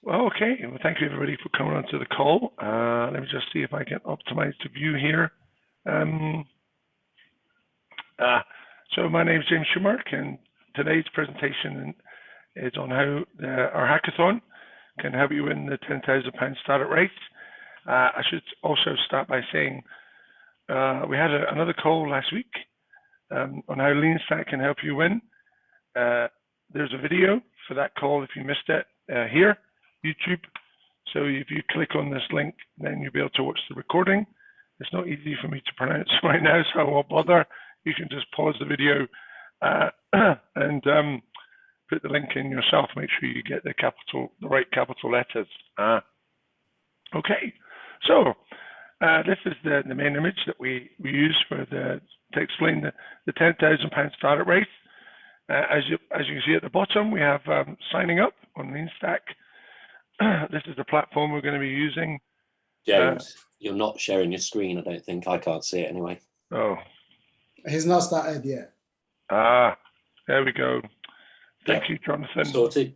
Well, okay. Well, thank you everybody for coming on to the call. Let me just see if I can optimize the view here. Um, uh, so my name is James Shoemark, and today's presentation is on how our hackathon can help you win the £10,000 startup race. I should also start by saying we had another call last week on how LeanStack can help you win. There's a video for that call if you missed it here, YouTube. So if you click on this link, then you'll be able to watch the recording. It's not easy for me to pronounce right now, so I won't bother. You can just pause the video and put the link in yourself. Make sure you get the right capital letters. Okay, so this is the main image that we use to explain the £10,000 startup race. As you can see at the bottom, we have signing up on LeanStack. This is the platform we're going to be using. James, you're not sharing your screen, I don't think. I can't see it anyway. Oh. He's not started yet. There we go. Thank you, Jonathan. Sorted.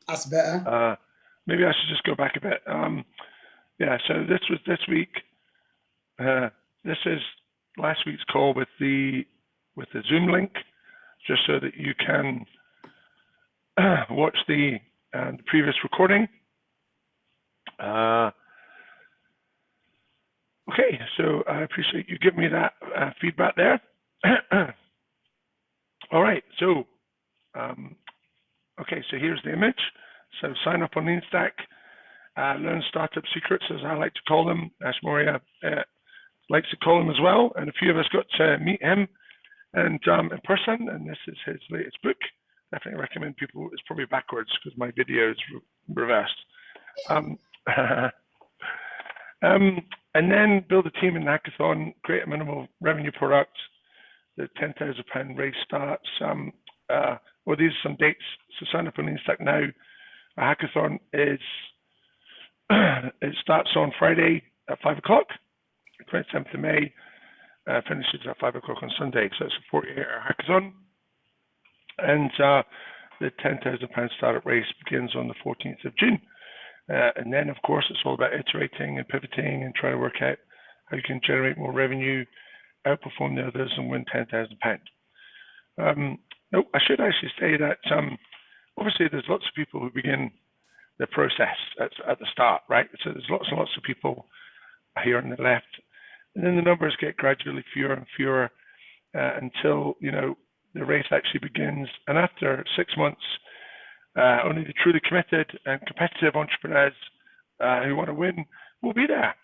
That's better. Maybe I should just go back a bit. So this was this week. This is last week's call with the Zoom link, just so that you can watch the previous recording. Okay, so I appreciate you giving me that feedback there. All right, so okay, so here's the image. So sign up on LeanStack, learn startup secrets, as I like to call them. Ash Moria likes to call them as well, and a few of us got to meet him and in person, and this is his latest book. Definitely recommend people. It's probably backwards because my video is reversed. And then build a team in hackathon, create a minimal revenue product. The £10,000 race starts. Well, these are some dates. So sign up on LeanStack now. Our hackathon it starts on Friday at 5 o'clock, 27th of May. Finishes at 5 o'clock on Sunday. So it's a 48-hour hackathon. And the £10,000 startup race begins on the 14th of June. And then, of course, it's all about iterating and pivoting and trying to work out how you can generate more revenue, outperform the others, and win £10,000. No, I should actually say that obviously there's lots of people who begin the process at the start, right? So there's lots and lots of people here on the left, and then the numbers get gradually fewer and fewer until the race actually begins. And after 6 months, only the truly committed and competitive entrepreneurs who want to win will be there.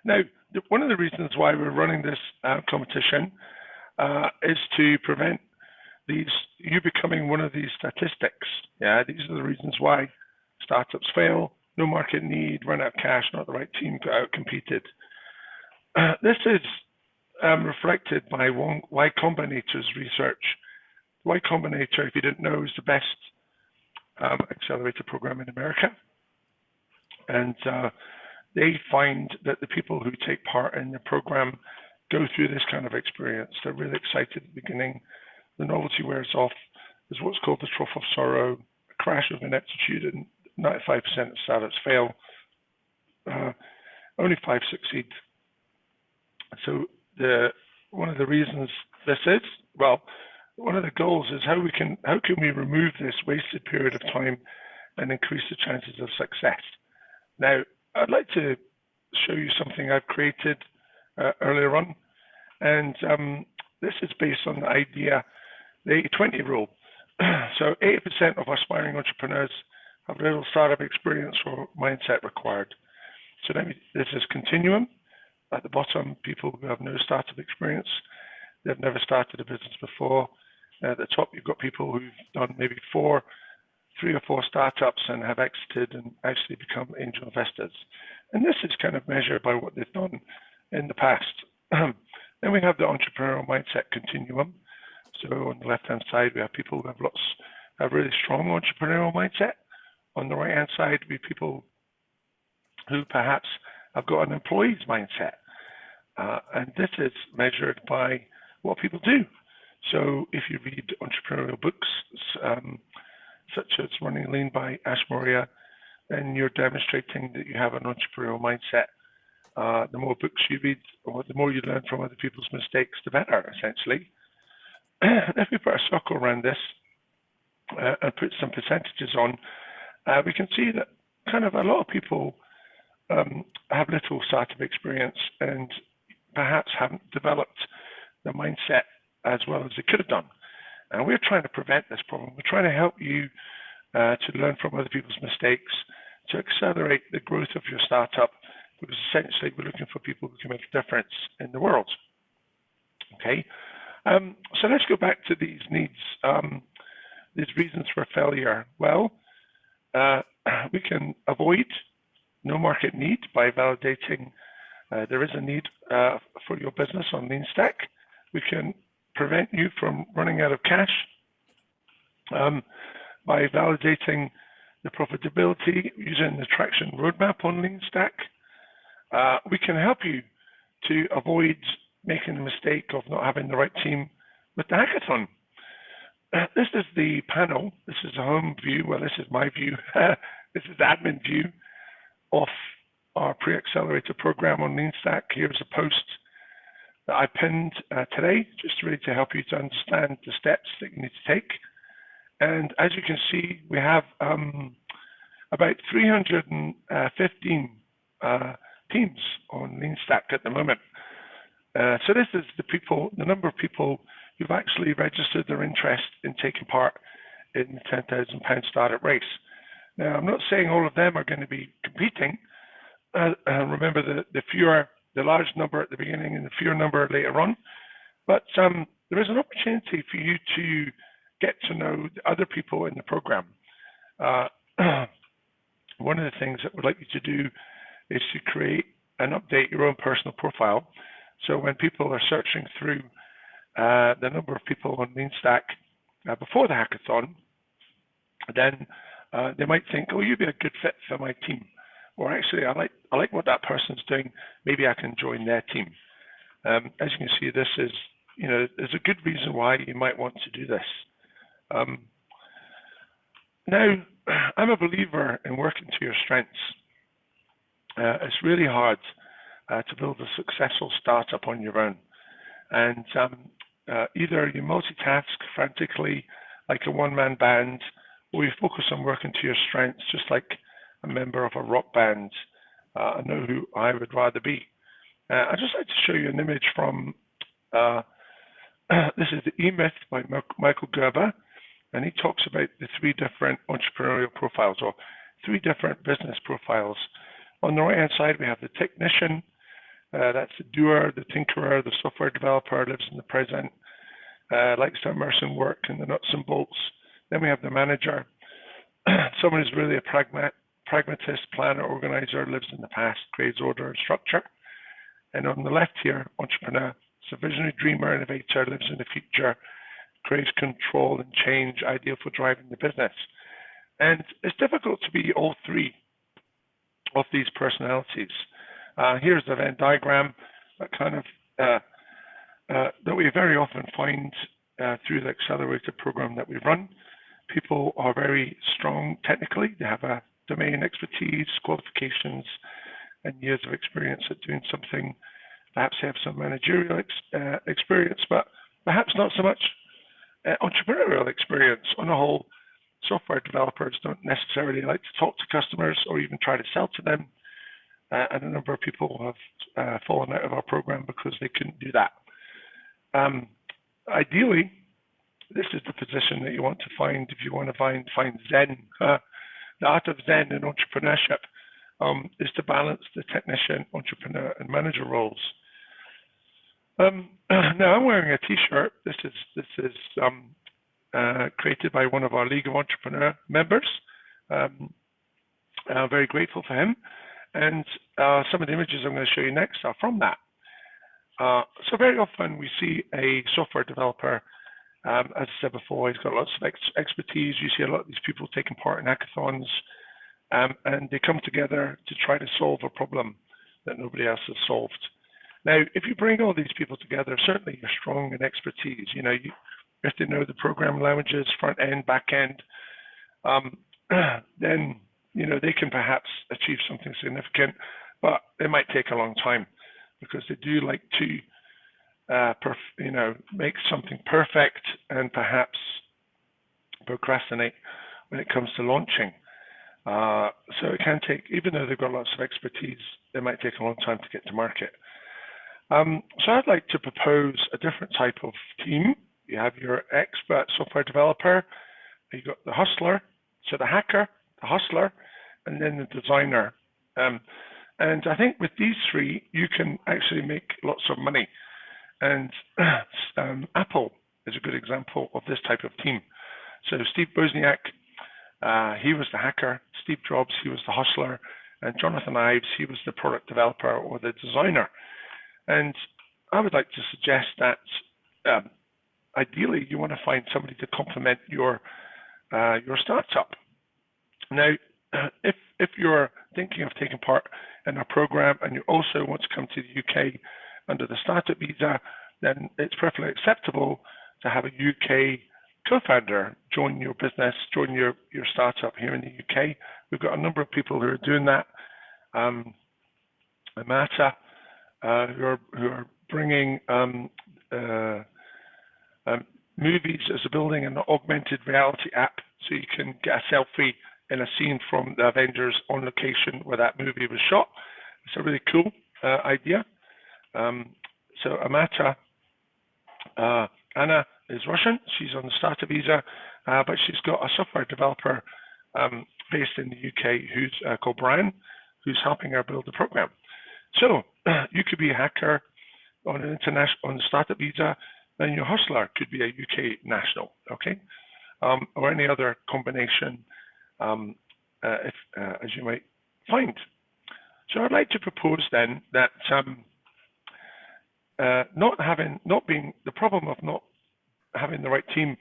Now, one of the reasons why we're running this competition is to prevent you becoming one of these statistics. Yeah, these are the reasons why startups fail: no market need, run out of cash, not the right team, got out competed. This is reflected by Y Combinator's research. Y Combinator, if you didn't know, is the best accelerator program in America. And they find that the people who take part in the program go through this kind of experience. They're really excited at the beginning. The novelty wears off. There's what's called the trough of sorrow, a crash of ineptitude, and 95% of startups fail. Only 5 succeed. So one of the reasons this is, well, one of the goals is how can we remove this wasted period of time and increase the chances of success. Now, I'd like to show you something I've created earlier on, and this is based on the idea, the 80-20 rule. So 80% of aspiring entrepreneurs have little startup experience or mindset required. So this is continuum. At the bottom, people who have no startup experience, they've never started a business before. At the top, you've got people who've done maybe 3 or 4 startups and have exited and actually become angel investors. And this is kind of measured by what they've done in the past. Then we have the entrepreneurial mindset continuum. So on the left-hand side, we have people who have really strong entrepreneurial mindset. On the right-hand side, we have people who perhaps have got an employee's mindset. And this is measured by what people do. So if you read entrepreneurial books, such as running lean by Ash Maria, then you're demonstrating that you have an entrepreneurial mindset. The more books you read, or the more you learn from other people's mistakes, the better, essentially. If we put a circle around this and put some percentages on, we can see that kind of a lot of people have little startup experience and perhaps haven't developed the mindset as well as they could have done. And we're trying to prevent this problem. We're trying to help you to learn from other people's mistakes, to accelerate the growth of your startup, because essentially we're looking for people who can make a difference in the world. Okay, so let's go back to these needs, these reasons for failure. Well, we can avoid no market need by validating there is a need for your business on LeanStack. We can prevent you from running out of cash by validating the profitability using the traction roadmap on LeanStack. We can help you to avoid making the mistake of not having the right team with the hackathon. This is the panel. This is a home view. Well, this is my view. This is the admin view of our pre-accelerator program on LeanStack. Here's a post that I pinned today, just really to help you to understand the steps that you need to take. And as you can see, we have about 315 teams on LeanStack at the moment. So this is the number of people who've actually registered their interest in taking part in the £10,000 startup race. Now, I'm not saying all of them are going to be competing. Remember, the large number at the beginning and the fewer number later on. But there is an opportunity for you to get to know the other people in the program. One of the things that we'd like you to do is to create and update your own personal profile. So when people are searching through the number of people on LeanStack before the hackathon, then they might think, oh, you'd be a good fit for my team. Or actually, I like what that person's doing. Maybe I can join their team. As you can see, this is, there's a good reason why you might want to do this. Now, I'm a believer in working to your strengths. It's really hard to build a successful startup on your own. And either you multitask frantically like a one-man band, or you focus on working to your strengths, just like a member of a rock band. I know who I would rather be. I'd just like to show you an image from, this is the E-Myth by Michael Gerber, and he talks about the 3 different entrepreneurial profiles, or 3 different business profiles. On the right-hand side, we have the technician. That's the doer, the tinkerer, the software developer, lives in the present, likes to immerse in work and the nuts and bolts. Then we have the manager, someone who's really a pragmatist, planner, organizer, lives in the past, creates order and structure. And on the left here, entrepreneur, it's a visionary dreamer, innovator, lives in the future, creates control and change, ideal for driving the business. And it's difficult to be all 3 of these personalities. Here's the Venn diagram that kind of that we very often find through the accelerator program that we run. People are very strong technically. They have a domain expertise, qualifications, and years of experience at doing something. Perhaps they have some managerial experience, but perhaps not so much entrepreneurial experience. On the whole, software developers don't necessarily like to talk to customers or even try to sell to them. And a number of people have fallen out of our program because they couldn't do that. Ideally, this is the position that you want to find if you want to find Zen. The art of Zen in entrepreneurship is to balance the technician, entrepreneur, and manager roles. Now I'm wearing a T-shirt. This is created by one of our League of Entrepreneur members. I'm very grateful for him. And some of the images I'm going to show you next are from that. So very often we see a software developer, as I said before, he's got lots of expertise. You see a lot of these people taking part in hackathons, and they come together to try to solve a problem that nobody else has solved. Now, if you bring all these people together, certainly you're strong in expertise. You have to know the programming languages, front end, back end. then they can perhaps achieve something significant, but it might take a long time because they do like to make something perfect and perhaps procrastinate when it comes to launching. So it can take, even though they've got lots of expertise, it might take a long time to get to market. So I'd like to propose a different type of team. You have your expert software developer, you've got the hustler, so the hacker, the hustler, and then the designer. And I think with these three, you can actually make lots of money. And Apple is a good example of this type of team. So Steve Wozniak, he was the hacker. Steve Jobs, he was the hustler. And Jonathan Ives, he was the product developer or the designer. And I would like to suggest that ideally you want to find somebody to complement your startup. Now, if you're thinking of taking part in a program and you also want to come to the UK under the startup visa, then it's perfectly acceptable to have a UK co-founder join your business, join your startup here in the UK. We've got a number of people who are doing that. Amata, who are bringing movies as building an augmented reality app, so you can get a selfie in a scene from the Avengers on location where that movie was shot. It's a really cool idea. So Amata, Anna is Russian. She's on the starter visa, but she's got a software developer based in the UK who's called Brian, who's helping her build the program. So you could be a hacker on an international on the startup visa, then your hustler could be a UK national, okay, or any other combination, as you might find. So I'd like to propose then that the problem of not having the right team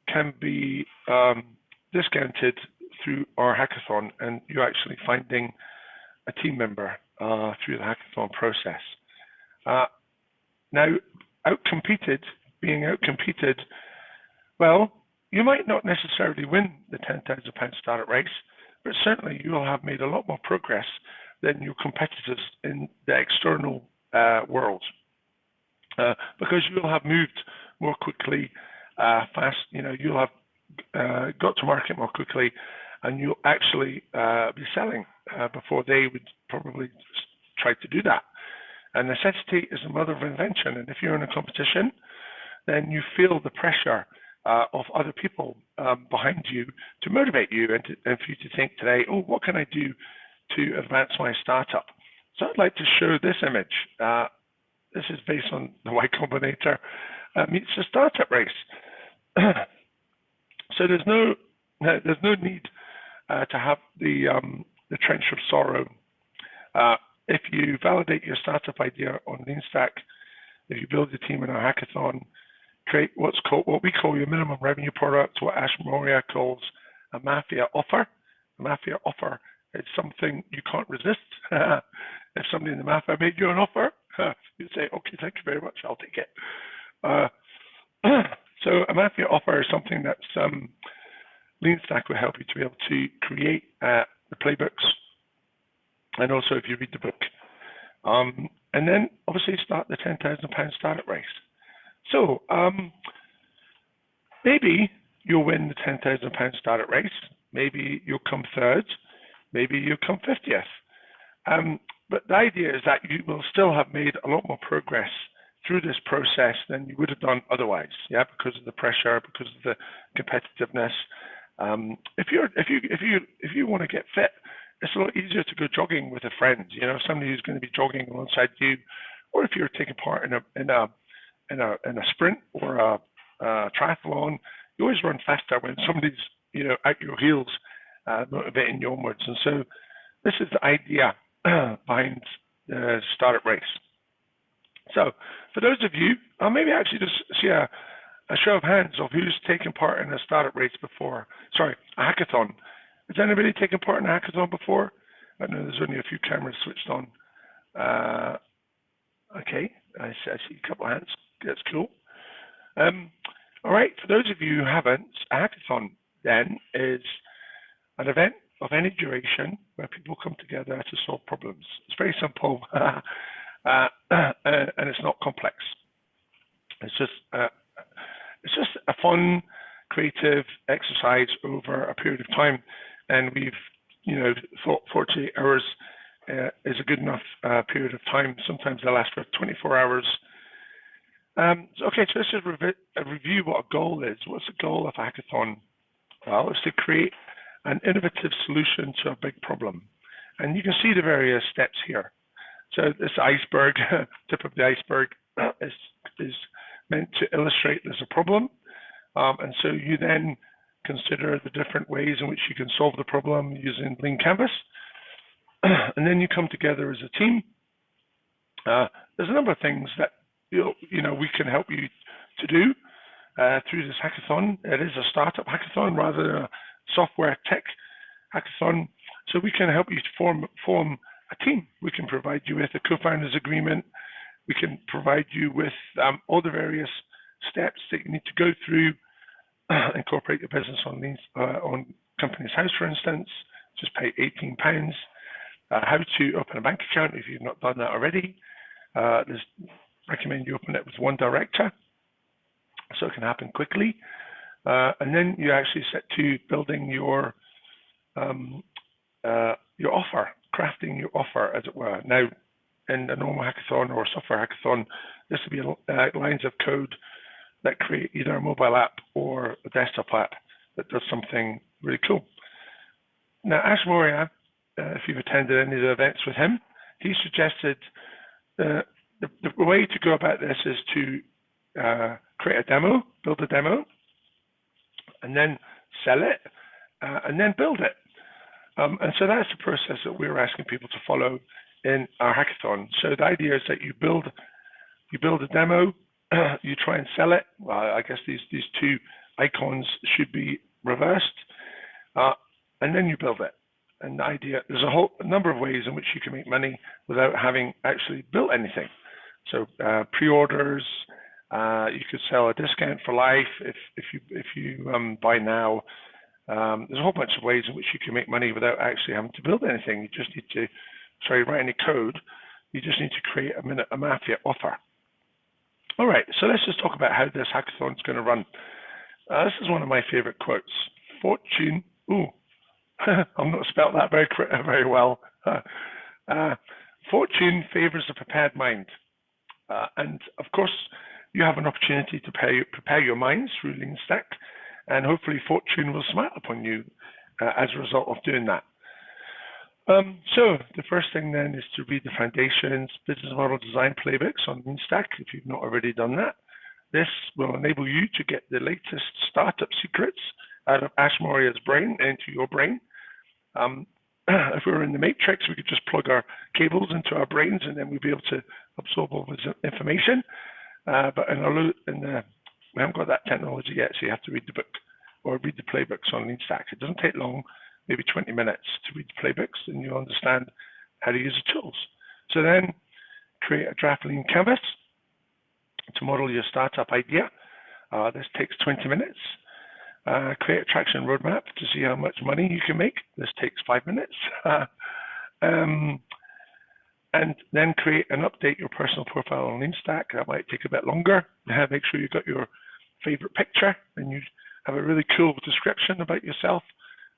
can be discounted through our hackathon, and you actually finding a team member through the hackathon process. Now, being outcompeted, well, you might not necessarily win the £10,000 startup race, but certainly you will have made a lot more progress than your competitors in the external world, because you'll have moved more quickly, fast. You'll have got to market more quickly, and you'll actually be selling before they would probably try to do that. And necessity is the mother of invention. And if you're in a competition, then you feel the pressure of other people behind you to motivate you and for you to think today, oh, what can I do to advance my startup? So I'd like to show this image. This is based on the Y Combinator meets the startup race. So there's no need to have the trench of sorrow. If you validate your startup idea on LeanStack, if you build a team in our hackathon, create what we call your minimum revenue product, what Ash Moria calls a mafia offer. A mafia offer is something you can't resist. If somebody in the mafia made you an offer, you'd say, okay, thank you very much, I'll take it. So a mafia offer is something that LeanStack will help you to be able to create the playbooks, and also if you read the book. And then obviously start the £10,000 startup race. So maybe you'll win the £10,000 startup race, maybe you'll come third, maybe you'll come 50th. But the idea is that you will still have made a lot more progress through this process than you would have done otherwise, because of the pressure, because of the competitiveness. If you want to get fit, it's a lot easier to go jogging with a friend. Somebody who's going to be jogging alongside you, or if you're taking part in a sprint or a triathlon, you always run faster when somebody's at your heels, motivating you onwards. And so this is the idea behind the startup race. So for those of you, I'll maybe actually just see a show of hands of who's taken part in a startup race before. Sorry, a hackathon. Has anybody taken part in a hackathon before? I know there's only a few cameras switched on. Okay, I see a couple of hands. That's cool. All right, for those of you who haven't, a hackathon then is an event of any duration where people come together to solve problems. It's very simple, and it's not complex. It's just a fun, creative exercise over a period of time, and we've thought 48 hours is a good enough period of time. Sometimes they last for 24 hours. Okay, so let's just review what a goal is. What's the goal of a hackathon? Well, it's to create an innovative solution to a big problem. And you can see the various steps here. So this iceberg, tip of the iceberg, is meant to illustrate there's a problem. And so you then consider the different ways in which you can solve the problem using Lean Canvas. And then you come together as a team. There's a number of things that we can help you to do through this hackathon. It is a startup hackathon rather than a software tech hackathon. So we can help you to form a team. We can provide you with a co-founders agreement. We can provide you with all the various steps that you need to go through, incorporate your business on Companies House, for instance. Just pay £18. How to open a bank account if you've not done that already. Recommend you open it with one director, so it can happen quickly. And then you actually set to building your offer, crafting your offer, as it were. Now, in a normal hackathon or a software hackathon, this would be lines of code that create either a mobile app or a desktop app that does something really cool. Now, Ash Moria, if you've attended any of the events with him, he suggested the way to go about this is to create a demo, build a demo, and then sell it, and then build it. And so that's the process that we're asking people to follow in our hackathon. So the idea is that you build a demo, you try and sell it. Well, I guess these two icons should be reversed, and then you build it. And the idea, there's a number of ways in which you can make money without having actually built anything. So pre-orders, you could sell a discount for life if you buy now. There's a whole bunch of ways in which you can make money without actually having to build anything. You just need to, write any code. You just need to create a Mafia offer. All right, so let's just talk about how this hackathon is going to run. This is one of my favorite quotes. Fortune, I'm not spelled that very well. Fortune favors the prepared mind. And of course, you have an opportunity to prepare your minds through LeanStack, and hopefully fortune will smile upon you as a result of doing that. So the first thing then is to read the Foundations Business Model Design Playbooks on LeanStack if you've not already done that. This will enable you to get the latest startup secrets out of Ash Moria's brain into your brain. If we were in the Matrix, we could just plug our cables into our brains and then we'd be able to absorb all this information. But we haven't got that technology yet, so you have to read the book or read the playbooks on LeanStack. It doesn't take long, maybe 20 minutes to read the playbooks, and you'll understand how to use the tools. So then create a draft Lean Canvas to model your startup idea. This takes 20 minutes. Create a traction roadmap to see how much money you can make. This takes 5 minutes. And then create and update your personal profile on LeanStack. That might take a bit longer. Make sure you've got your favorite picture and you have a really cool description about yourself.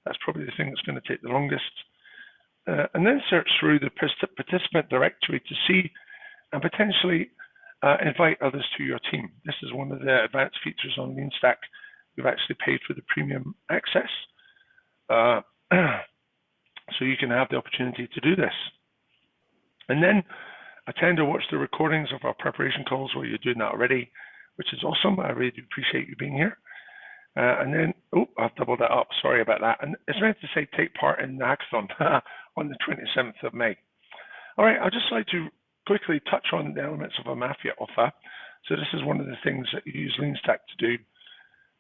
That's probably the thing that's going to take the longest. And then search through the participant directory to see and potentially invite others to your team. This is one of the advanced features on LeanStack. We've actually paid for the premium access. So you can have the opportunity to do this. And then attend or watch the recordings of our preparation calls where you're doing that already, which is awesome. I really do appreciate you being here. And then, I've doubled that up. Sorry about that. And it's meant to say take part in the hackathon on the 27th of May. All right, I'd just like to quickly touch on the elements of a Mafia offer. So this is one of the things that you use LeanStack to do.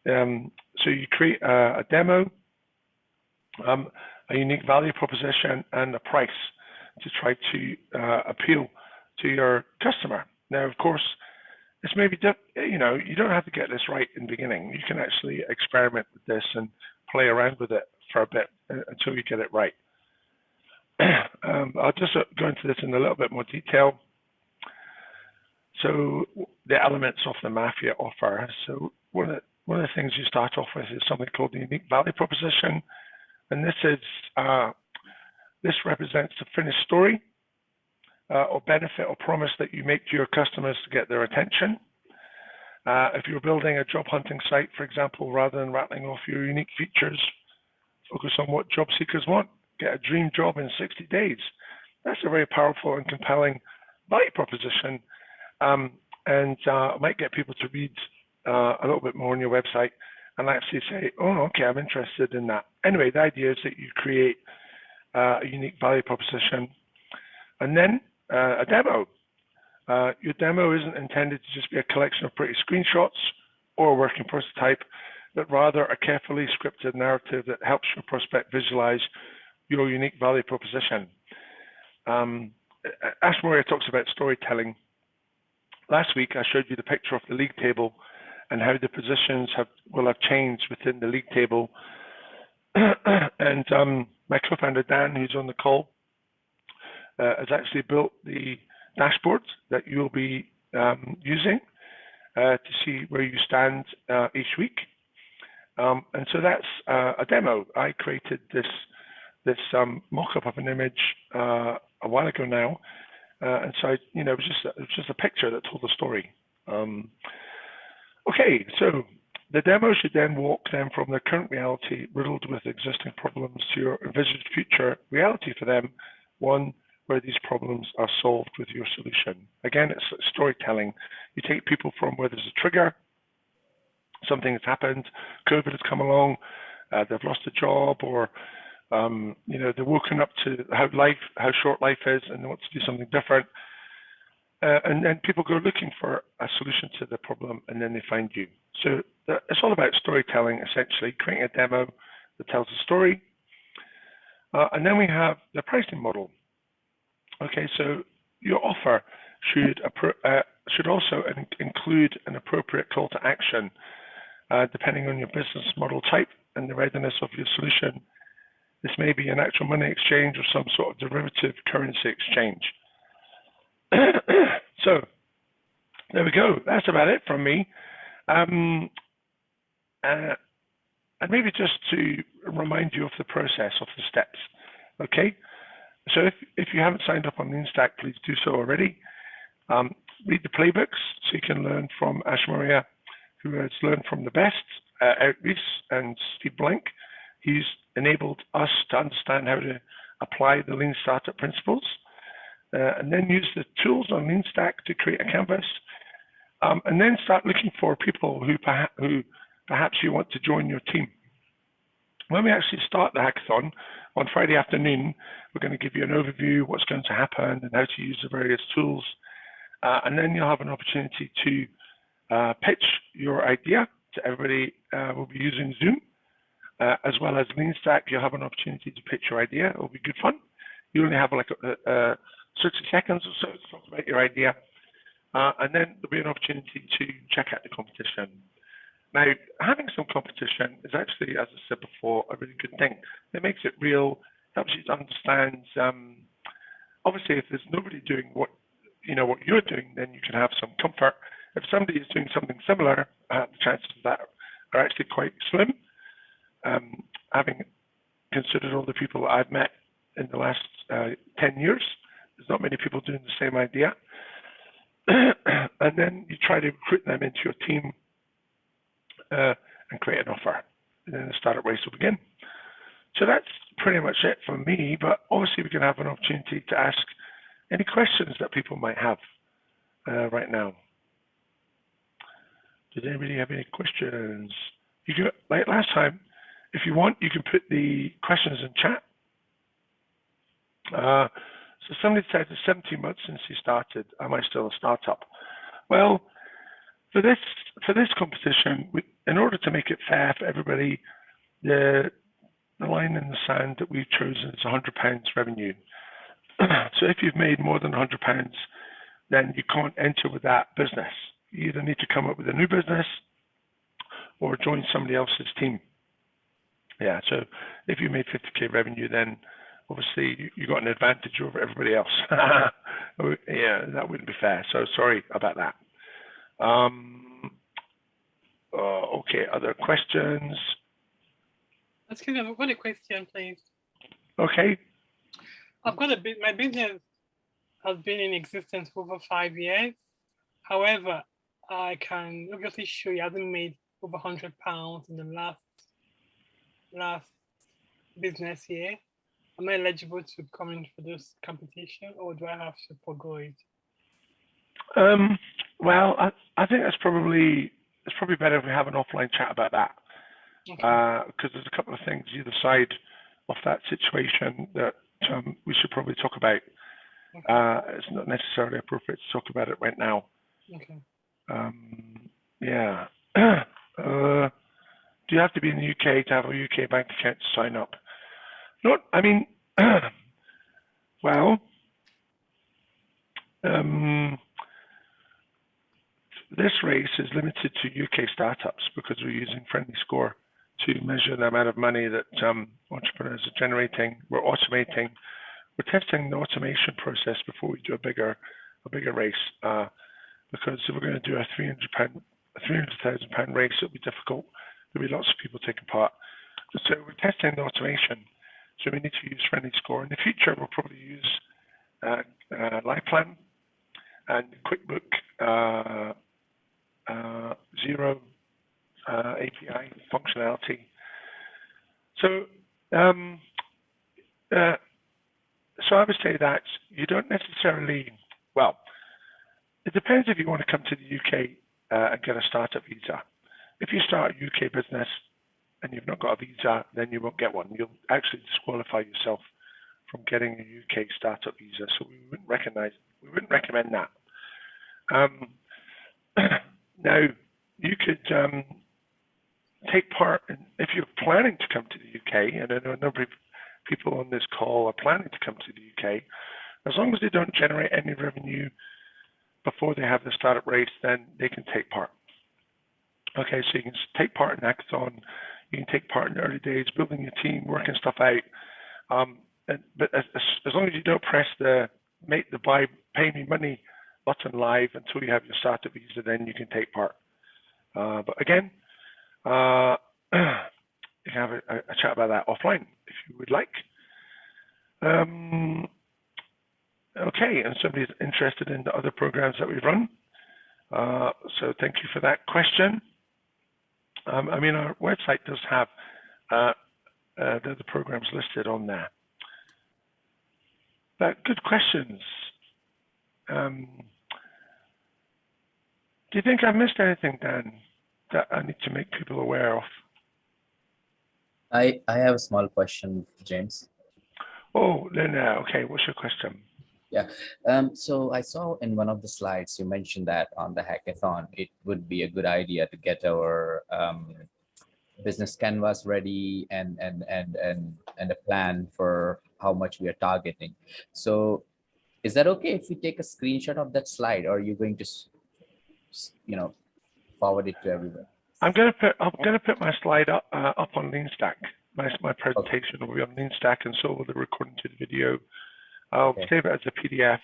So you create a demo, a unique value proposition, and a price to try to appeal to your customer. Now, of course, it's maybe, you don't have to get this right in the beginning. You can actually experiment with this and play around with it for a bit until you get it right. I'll just go into this in a little bit more detail. So the elements of the Mafia offer. So one of the things you start off with is something called the unique value proposition, and this represents the finished story or benefit or promise that you make to your customers to get their attention. If you're building a job hunting site, for example, rather than rattling off your unique features, focus on what job seekers want. Get a dream job in 60 days. That's a very powerful and compelling value proposition, and might get people to read a little bit more on your website and actually say, oh, okay, I'm interested in that. Anyway, the idea is that you create a unique value proposition, and then a demo. Your demo isn't intended to just be a collection of pretty screenshots or a working prototype, but rather a carefully scripted narrative that helps your prospect visualize your unique value proposition. Ashmoria talks about storytelling. Last week, I showed you the picture of the league table and how the positions will have changed within the league table. And my co-founder, Dan, who's on the call, has actually built the dashboard that you'll be using to see where you stand each week. And so that's a demo. I created this mock-up of an image a while ago now, and so it was just a picture that told the story. Okay, so the demo should then walk them from their current reality riddled with existing problems to your envisaged future reality for them, one where these problems are solved with your solution. Again, it's storytelling. You take people from where there's a trigger, something has happened, COVID has come along, they've lost a job, or they're woken up to how short life is, and they want to do something different. And then people go looking for a solution to the problem, and then they find you. So it's all about storytelling, essentially, creating a demo that tells a story. And then we have the pricing model. Okay, so your offer should also include an appropriate call to action, depending on your business model type and the readiness of your solution. This may be an actual money exchange or some sort of derivative currency exchange. So there we go. That's about it from me. And maybe just to remind you of the process of the steps. Okay. So if you haven't signed up on Leanstack, please do so already. Read the playbooks so you can learn from Ashmoria, who has learned from the best, Eric Ries and Steve Blank. He's enabled us to understand how to apply the Lean Startup principles, and then use the tools on Leanstack to create a canvas, and then start looking for people who perhaps you want to join your team. When we actually start the hackathon on Friday afternoon, we're going to give you an overview of what's going to happen and how to use the various tools, and then you'll have an opportunity to pitch your idea to everybody. We'll be using Zoom. As well as Leanstack, you'll have an opportunity to pitch your idea. It'll be good fun. You only have like 60 seconds or so to talk about your idea. And then there'll be an opportunity to check out the competition. Now, having some competition is actually, as I said before, a really good thing. It makes it real, helps you to understand. Obviously, if there's nobody doing what you're doing, then you can have some comfort. If somebody is doing something similar, the chances of that are actually quite slim. Having considered all the people that I've met in the last 10 years, there's not many people doing the same idea. And then you try to recruit them into your team and create an offer. And then the startup race will begin. So that's pretty much it from me, but obviously we can have an opportunity to ask any questions that people might have right now. Did anybody have any questions? You can, like last time, if you want, you can put the questions in chat. So somebody said it's 17 months since you started. Am I still a startup? Well, for this competition, in order to make it fair for everybody, the line in the sand that we've chosen is £100 revenue. So if you've made more than £100, then you can't enter with that business. You either need to come up with a new business or join somebody else's team. Yeah, so if you made 50K revenue, then obviously you got an advantage over everybody else. Yeah, that wouldn't be fair. So sorry about that. Okay, other questions? Excuse me, I've got a question, please. Okay. I've got my business has been in existence for over 5 years. However, I can obviously show you hasn't made over £100 in the last business year. Am I eligible to come in for this competition, or do I have to forgo it? Well, I think it's probably better if we have an offline chat about that, because there's a couple of things either side of that situation that we should probably talk about. It's not necessarily appropriate to talk about it right now. Okay. Yeah. Do you have to be in the UK to have a UK bank account to sign up? Not, I mean, well, this race is limited to UK startups because we're using Friendly Score to measure the amount of money that entrepreneurs are generating. We're automating. We're testing the automation process before we do a bigger race. Because if we're going to do a £300,000 race, it'll be difficult. There'll be lots of people taking part. So we're testing the automation. So we need to use Friendly Score. In the future, we'll probably use LifePlan and QuickBook Zero API functionality. So so I would say that you don't necessarily, well, it depends if you want to come to the UK and get a startup visa. If you start a UK business and you've not got a visa, then you won't get one. You'll actually disqualify yourself from getting a UK startup visa. So we wouldn't recommend that. Now, you could take part in, if you're planning to come to the UK, and I know a number of people on this call are planning to come to the UK, as long as they don't generate any revenue before they have the startup race, then they can take part. Okay, so you can take part in hackathon, you can take part in the early days, building your team, working stuff out. But as long as you don't press the make the buy, pay me money button live until you have your startup visa, then you can take part. But again, you can have a chat about that offline if you would like. Okay, and somebody's interested in the other programs that we've run. So thank you for that question. I mean, our website does have the programs listed on there. But good questions. Do you think I missed anything, Dan, that I need to make people aware of? I have a small question, James. Oh, no. Okay, what's your question? Yeah. So I saw in one of the slides you mentioned that on the hackathon, it would be a good idea to get our business canvas ready and a plan for how much we are targeting. So is that okay if we take a screenshot of that slide, or are you going to, forward it to everyone? I'm going to put my slide up on LeanStack. My presentation will be on LeanStack, and so will the recording to the video. I'll save it as a PDF.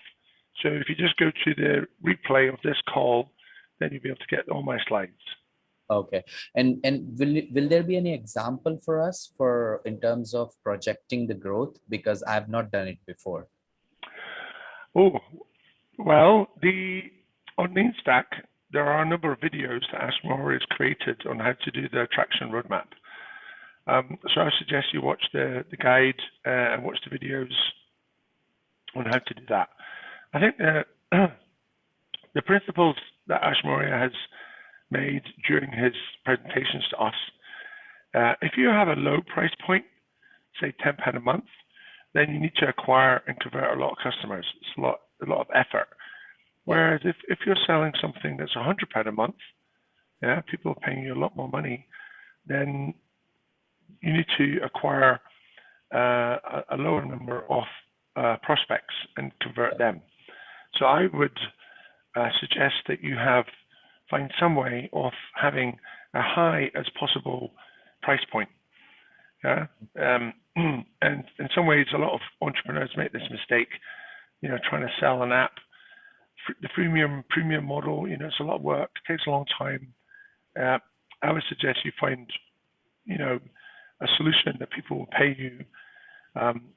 So if you just go to the replay of this call, then you'll be able to get all my slides. Okay. And will there be any example for us in terms of projecting the growth? Because I've not done it before. Oh, well, on LeanStack, there are a number of videos that Ashmore has created on how to do the attraction roadmap. So I suggest you watch the guide and watch the videos on how to do that. I think the principles that Ashmore has made during his presentations to us, if you have a low price point, say £10 a month, then you need to acquire and convert a lot of customers. It's a lot of effort. Whereas if you're selling something that's £100 a month, people are paying you a lot more money, then you need to acquire a lower number of prospects and convert them. So I would suggest that you find some way of having a high as possible price point. Yeah. And in some ways, a lot of entrepreneurs make this mistake, trying to sell an app. The premium model, it's a lot of work, takes a long time. I would suggest you find, a solution that people will pay you.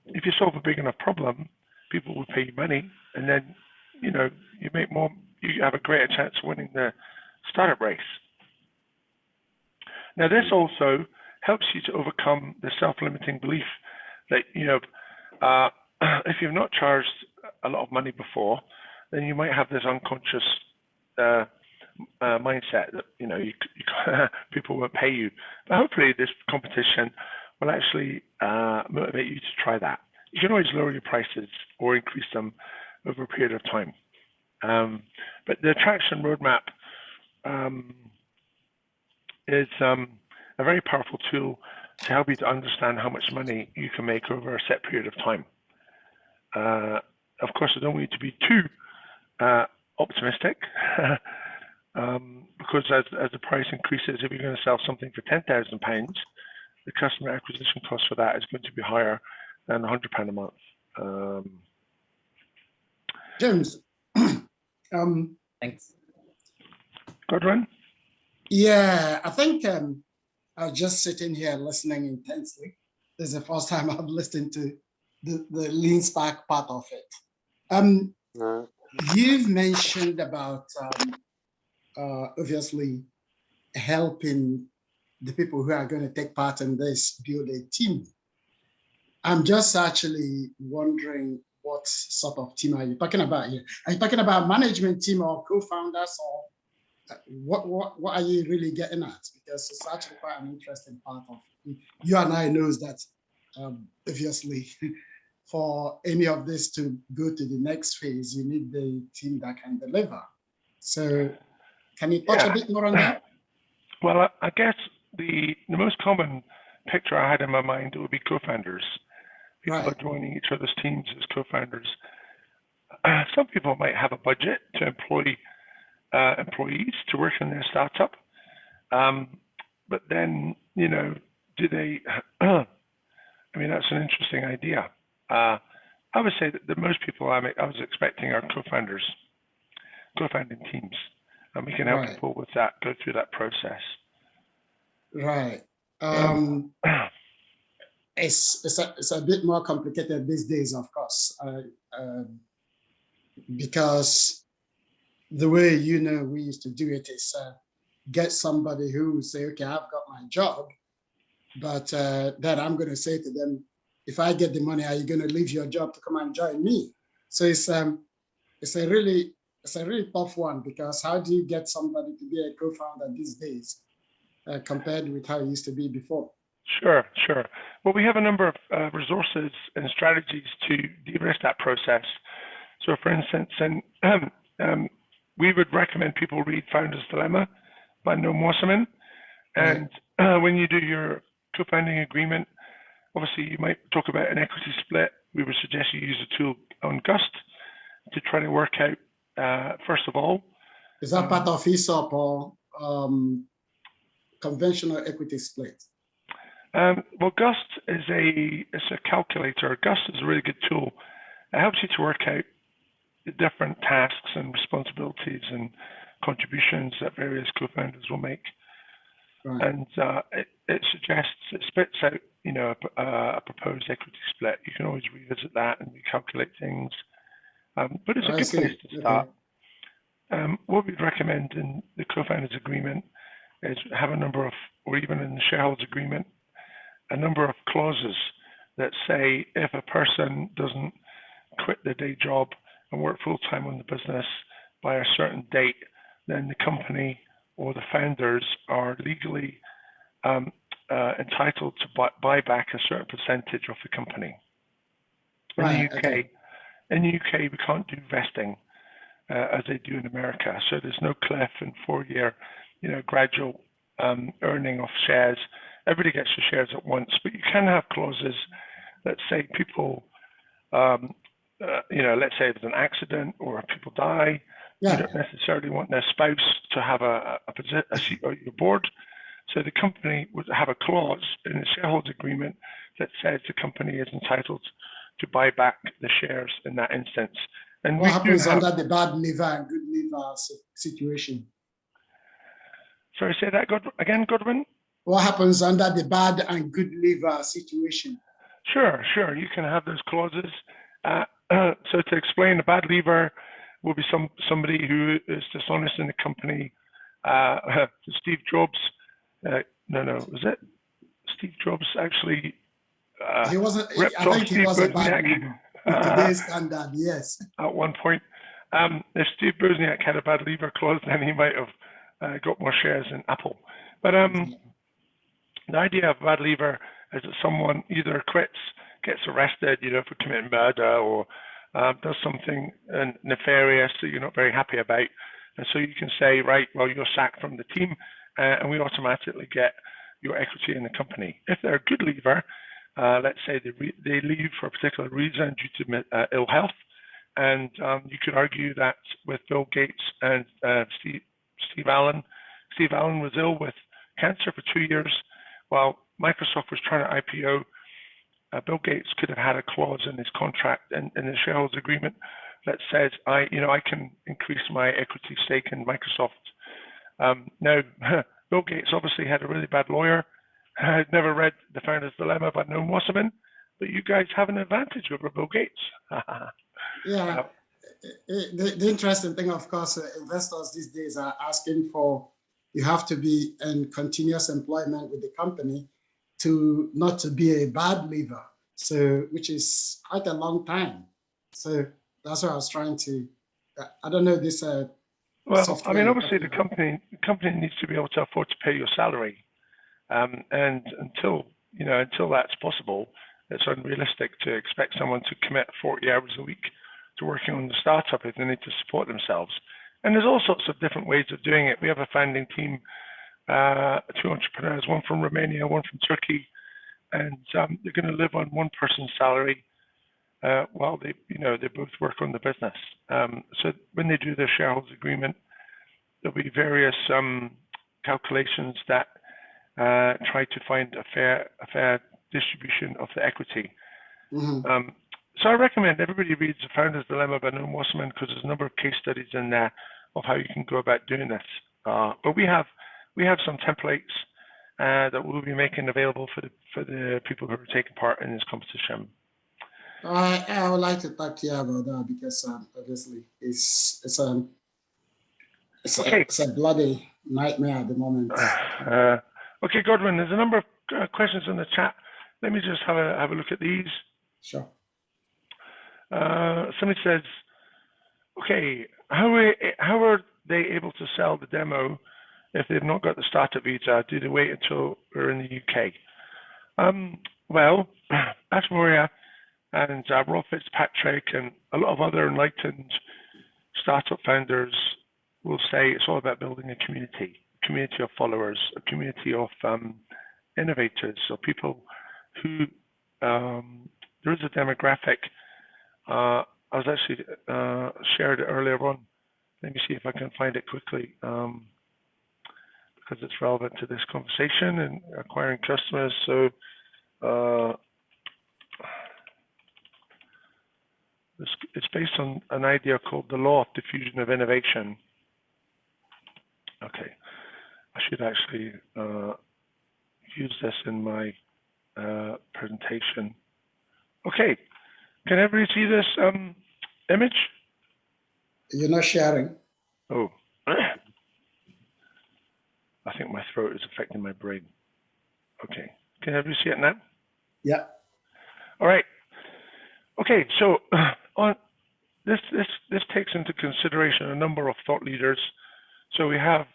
If you solve a big enough problem, people will pay you money, and then, you make more. You have a greater chance of winning the startup race. Now, this also helps you to overcome the self-limiting belief that, if you've not charged a lot of money before, then you might have this unconscious mindset that, people won't pay you. But hopefully this competition will actually motivate you to try that. You can always lower your prices or increase them over a period of time. But the attraction roadmap is a very powerful tool to help you to understand how much money you can make over a set period of time. Of course, I don't want you to be too optimistic, because as the price increases, if you're going to sell something for £10,000, the customer acquisition cost for that is going to be higher than £100 a month. James, Thanks. Godwin? yeah, I think I was just sitting here listening intensely. This is the first time I've listened to the Lean Spark part of it. You've mentioned about obviously helping the people who are going to take part in this build a team. I'm just actually wondering what sort of team are you talking about here? Are you talking about management team or co-founders, or what are you really getting at? Because it's actually quite an interesting part of it. You and I knows that obviously for any of this to go to the next phase, you need the team that can deliver. So can you touch a bit more on that? Well, I guess the most common picture I had in my mind would be co-founders. People are joining each other's teams as co-founders. Some people might have a budget to employ employees to work in their startup, but then do they? I mean, that's an interesting idea. I would say that the most people I was expecting are co-founding teams, and we can help people with that, go through that process. Right. It's a bit more complicated these days, of course, because the way we used to do it is get somebody who say, okay, I've got my job, but then I'm going to say to them, if I get the money, are you going to leave your job to come and join me? So it's a really tough one, because how do you get somebody to be a co-founder these days compared with how it used to be before? Sure. Well, we have a number of resources and strategies to de-risk that process. So, for instance, we would recommend people read Founder's Dilemma by Noam Wasserman. And when you do your co-founding agreement, obviously you might talk about an equity split. We would suggest you use a tool on Gust to try to work out, first of all. Is that part of ESOP or conventional equity split? Well, Gust is a calculator. Gust is a really good tool. It helps you to work out the different tasks and responsibilities and contributions that various co-founders will make. Right. And it spits out, a proposed equity split. You can always revisit that and recalculate things. But it's a good place to start. Okay. What we'd recommend in the co-founders agreement is have a number of, or even in the shareholders agreement, a number of clauses that say if a person doesn't quit their day job and work full-time on the business by a certain date, then the company or the founders are legally entitled to buy back a certain percentage of the company. In the UK, we can't do vesting as they do in America. So there's no cliff and 4-year, gradual earning of shares. Everybody gets the shares at once, but you can have clauses that say people, let's say there's an accident or people die. You don't necessarily want their spouse to have a seat on your board. So the company would have a clause in the shareholders agreement that says the company is entitled to buy back the shares in that instance. And what happens under the bad liver and good liver situation? Sorry, say that again, Godwin? What happens under the bad and good liver situation? Sure. You can have those clauses. So to explain, a bad leaver will be somebody who is dishonest in the company. Steve Jobs, was it? Steve Jobs actually he wasn't. ripped I off think he Steve was a bad Wozniak leaver in today's standard. Yes. at one point. If Steve Wozniak had a bad leaver clause, then he might have got more shares in Apple. But the idea of a bad leaver is that someone either quits, gets arrested, for committing murder, or does something nefarious that you're not very happy about. And so you can say, right, well, you're sacked from the team, and we automatically get your equity in the company. If they're a good leaver, let's say they leave for a particular reason due to ill health, and you could argue that with Bill Gates and Steve Allen was ill with cancer for 2 years while Microsoft was trying to IPO. Bill Gates could have had a clause in his contract and in the shareholders agreement that says, I can increase my equity stake in Microsoft. Now, Bill Gates obviously had a really bad lawyer. I'd never read The Founder's Dilemma by Noam Wasserman, but you guys have an advantage over Bill Gates. Yeah. The interesting thing, of course, investors these days are asking for, you have to be in continuous employment with the company to not to be a bad leaver. So, which is quite a long time. So that's what I was trying to, I don't know this. Well, I mean, obviously the company needs to be able to afford to pay your salary. And until that's possible, it's unrealistic to expect someone to commit 40 hours a week to working on the startup if they need to support themselves. And there's all sorts of different ways of doing it. We have a founding team, 2 entrepreneurs, one from Romania, one from Turkey, and they're going to live on one person's salary while they both work on the business. So when they do their shareholders agreement, there'll be various calculations that try to find a fair distribution of the equity. Mm-hmm. So I recommend everybody reads The Founder's Dilemma by Noam Wasserman, because there's a number of case studies in there of how you can go about doing this. But we have some templates that we'll be making available for the people who are taking part in this competition. I would like to talk to you about that, because obviously it's a bloody nightmare at the moment. Okay, Godwin, there's a number of questions in the chat. Let me just have a look at these. Sure. Somebody says, okay, how are they able to sell the demo if they've not got the startup visa? Do they wait until we're in the UK? Well, Ash Moria and Rob Fitzpatrick and a lot of other enlightened startup founders will say it's all about building a community of followers, a community of innovators, so people who there is a demographic. I was actually shared it earlier on. Let me see if I can find it quickly, because it's relevant to this conversation and acquiring customers. So it's based on an idea called the law of diffusion of innovation. Okay, I should actually use this in my presentation. Okay, can everybody see this image? You're not sharing. Oh, I think my throat is affecting my brain. Okay, can everybody see it now? Yeah. All right. Okay, so on this takes into consideration a number of thought leaders. So we have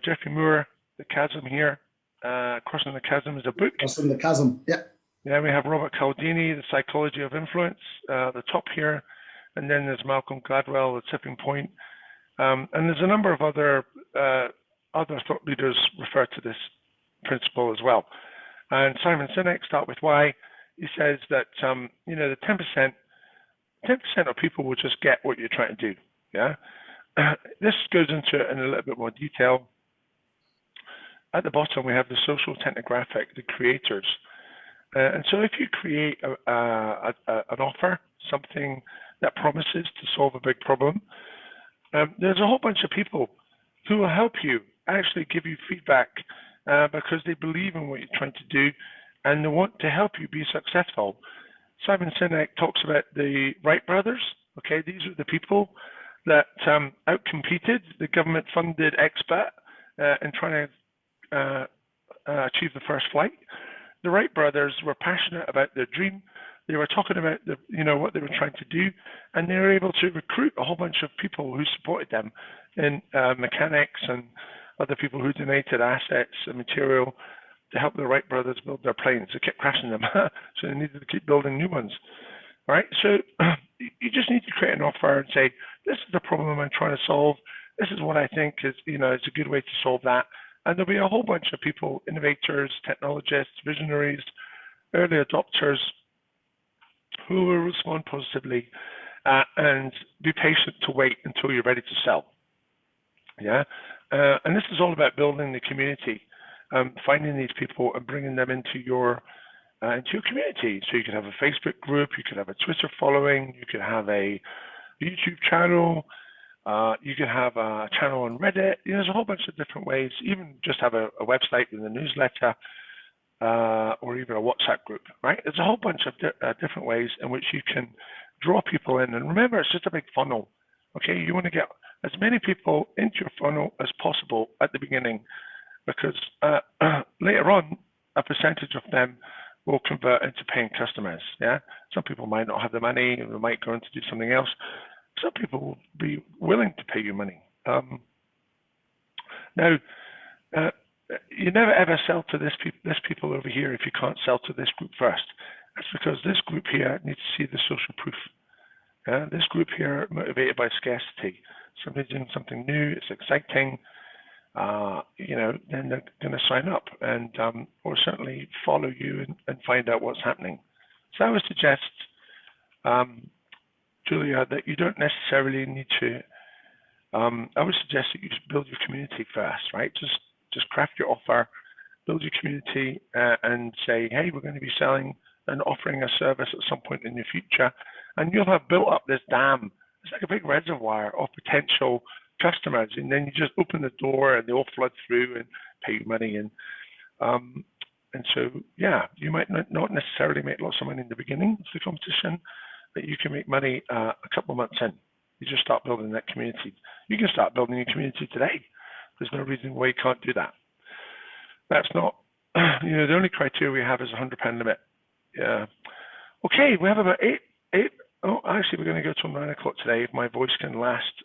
Jeffrey Moore, The Chasm here. Crossing the Chasm is a book. Crossing the Chasm, yeah. Yeah, we have Robert Cialdini, The Psychology of Influence, the top here. And then there's Malcolm Gladwell, The Tipping Point. And there's a number of other thought leaders refer to this principle as well. And Simon Sinek, Start With Why, he says that, the 10% of people will just get what you're trying to do, yeah? This goes into it in a little bit more detail. at the bottom, we have the social technographic, the creators. And so if you create an offer, something that promises to solve a big problem, there's a whole bunch of people who will help you, actually give you feedback because they believe in what you're trying to do and they want to help you be successful. Simon Sinek talks about the Wright brothers. Okay, these are the people that outcompeted the government-funded expert in trying to achieve the first flight. The Wright brothers were passionate about their dream. They were talking about what they were trying to do, and they were able to recruit a whole bunch of people who supported them in mechanics and other people who donated assets and material to help the Wright brothers build their planes. They kept crashing them, so they needed to keep building new ones. All right, so you just need to create an offer and say, this is the problem I'm trying to solve. This is what I think is, it's a good way to solve that. And there'll be a whole bunch of people, innovators, technologists, visionaries, early adopters, who will respond positively and be patient to wait until you're ready to sell. Yeah, and this is all about building the community, finding these people and bringing them into your community. So you could have a Facebook group, you could have a Twitter following, you could have a YouTube channel, you could have a channel on Reddit. There's a whole bunch of different ways. Even just have a website with a newsletter, or even a WhatsApp group. Right? There's a whole bunch of different ways in which you can draw people in. And remember, it's just a big funnel. Okay, you want to get as many people into your funnel as possible at the beginning, because later on, a percentage of them will convert into paying customers. Yeah, some people might not have the money, and they might go on to do something else. Some people will be willing to pay you money. Now, you never ever sell to this people over here if you can't sell to this group first. That's because this group here needs to see the social proof. This group here, motivated by scarcity. Somebody's doing something new, it's exciting, then they're going to sign up and or certainly follow you and find out what's happening. So I would suggest, Julia, that you don't necessarily need to, I would suggest that you just build your community first, right? Just craft your offer, build your community and say, hey, we're going to be selling and offering a service at some point in the future. And you'll have built up this dam. It's like a big reservoir of potential customers. And then you just open the door and they all flood through and pay you money. And so, yeah, you might not necessarily make lots of money in the beginning of the competition, but you can make money a couple of months in. You just start building that community. You can start building your community today. There's no reason why you can't do that. That's not, the only criteria we have is a £100 limit. Yeah. Okay, we have about eight. Oh, actually, we're going to go till 9 o'clock today if my voice can last.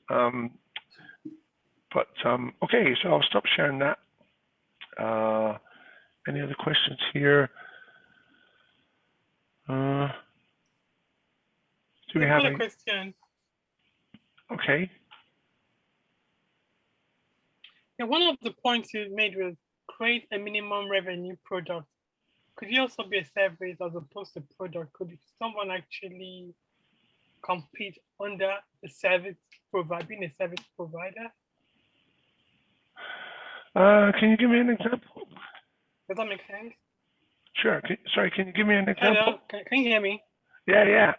Okay, so I'll stop sharing that. Any other questions here? Do we have a question? Okay. Yeah, one of the points you made was create a minimum revenue product. Could you also be a service as opposed to product? Could someone actually compete under the service provider, being a service provider? Can you give me an example? Does that make sense? Sure. Can you give me an example? Hello, can you hear me? Yeah.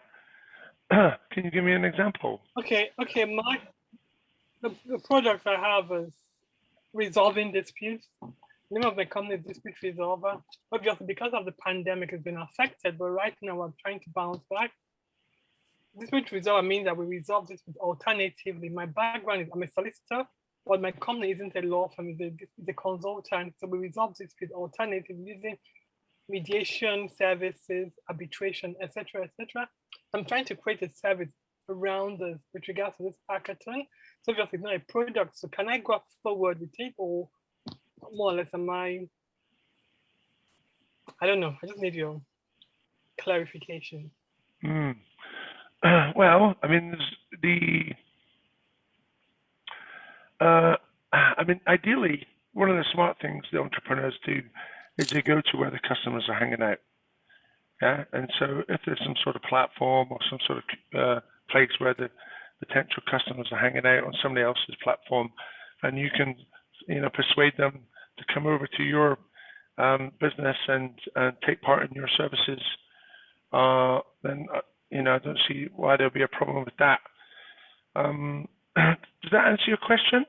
Can you give me an example? Okay. The product I have is resolving disputes. The name of my company is Dispute Resolver. Obviously, because of the pandemic, it's been affected, but right now we're trying to bounce back. Dispute Resolver means that we resolve disputes alternatively. My background is I'm a solicitor, but my company isn't a law firm, it's a consultant. So we resolve disputes alternatively using mediation services, arbitration, etc., etc. I'm trying to create a service around this with regards to this hackathon. So obviously it's not a product. So can I go forward with it, or more or less I don't know. I just need your clarification. Well, I mean, ideally, one of the smart things the entrepreneurs do is they go to where the customers are hanging out. Yeah, and so if there's some sort of platform or some sort of place where the potential customers are hanging out on somebody else's platform, and you can, persuade them to come over to your business and take part in your services, then I don't see why there'll be a problem with that. Does that answer your question?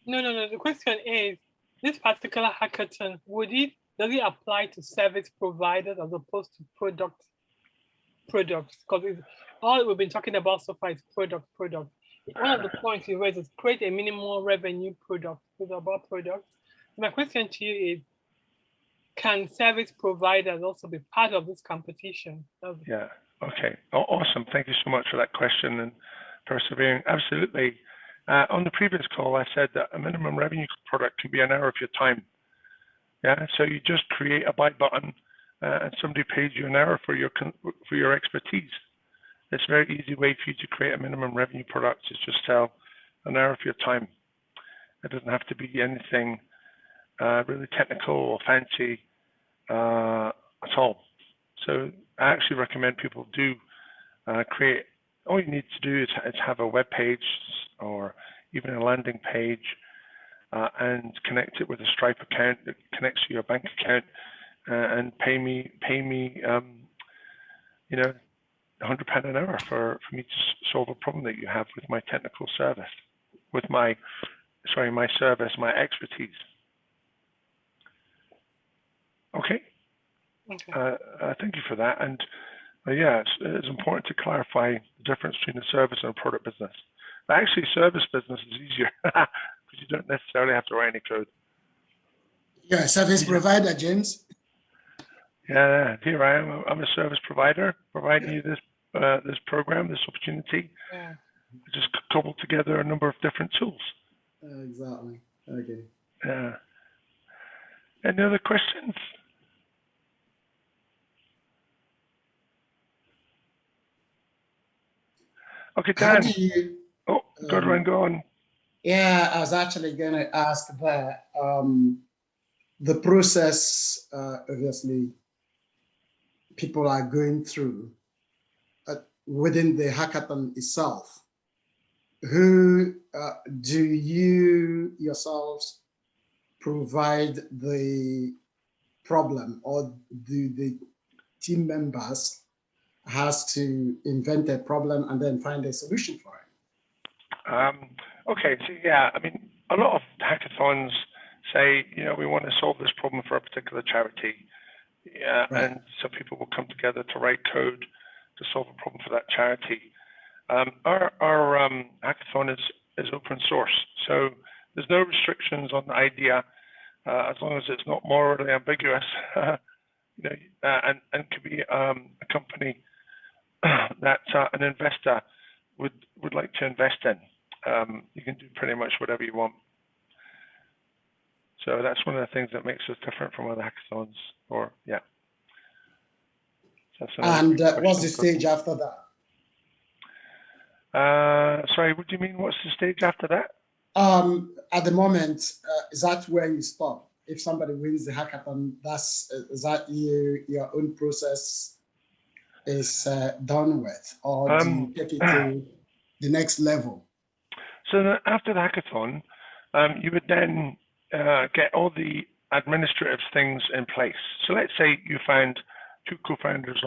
No. The question is, this particular hackathon, does it apply to service providers as opposed to products? Because all we've been talking about so far is product. One of the points you raised is create a minimal revenue product. It's about products. My question to you is, can service providers also be part of this competition? Yeah. Okay. Awesome. Thank you so much for that question and persevering. Absolutely. On the previous call, I said that a minimum revenue product can be an hour of your time. Yeah. So you just create a buy button, and somebody pays you an hour for your expertise. It's a very easy way for you to create a minimum revenue product. Is just sell an hour of your time. It doesn't have to be anything really technical or fancy at all. So I actually recommend people do create. All you need to do is have a web page or even a landing page and connect it with a Stripe account that connects to your bank account and pay me £100 an hour for me to solve a problem that you have with my technical service, with my service, my expertise. Okay. Thank you for that. And yeah, it's important to clarify the difference between a service and a product business. But actually, service business is easier because you don't necessarily have to write any code. You're a service provider, James. Yeah, here I am. I'm a service provider providing you this program, this opportunity. Yeah. Just cobble together a number of different tools. Exactly. Okay. Yeah. Any other questions? Okay, Dan. Go on. Yeah, I was actually going to ask that. The process, obviously, people are going through within the hackathon itself. Who do you yourselves provide the problem, or do the team members has to invent a problem and then find a solution for it? Okay, so yeah, I mean, a lot of hackathons say, we want to solve this problem for a particular charity. Yeah, right. And so people will come together to write code to solve a problem for that charity. Our hackathon is open source, so there's no restrictions on the idea as long as it's not morally ambiguous, and could be a company that an investor would like to invest in. You can do pretty much whatever you want. So that's one of the things that makes us different from other hackathons. And what's the stage after that? Sorry, what do you mean? What's the stage after that? At the moment, is that where you stop? If somebody wins the hackathon, is that your own process is done with, or do you take it to the next level? So after the hackathon, you would then get all the administrative things in place. So let's say you found 2 co-founders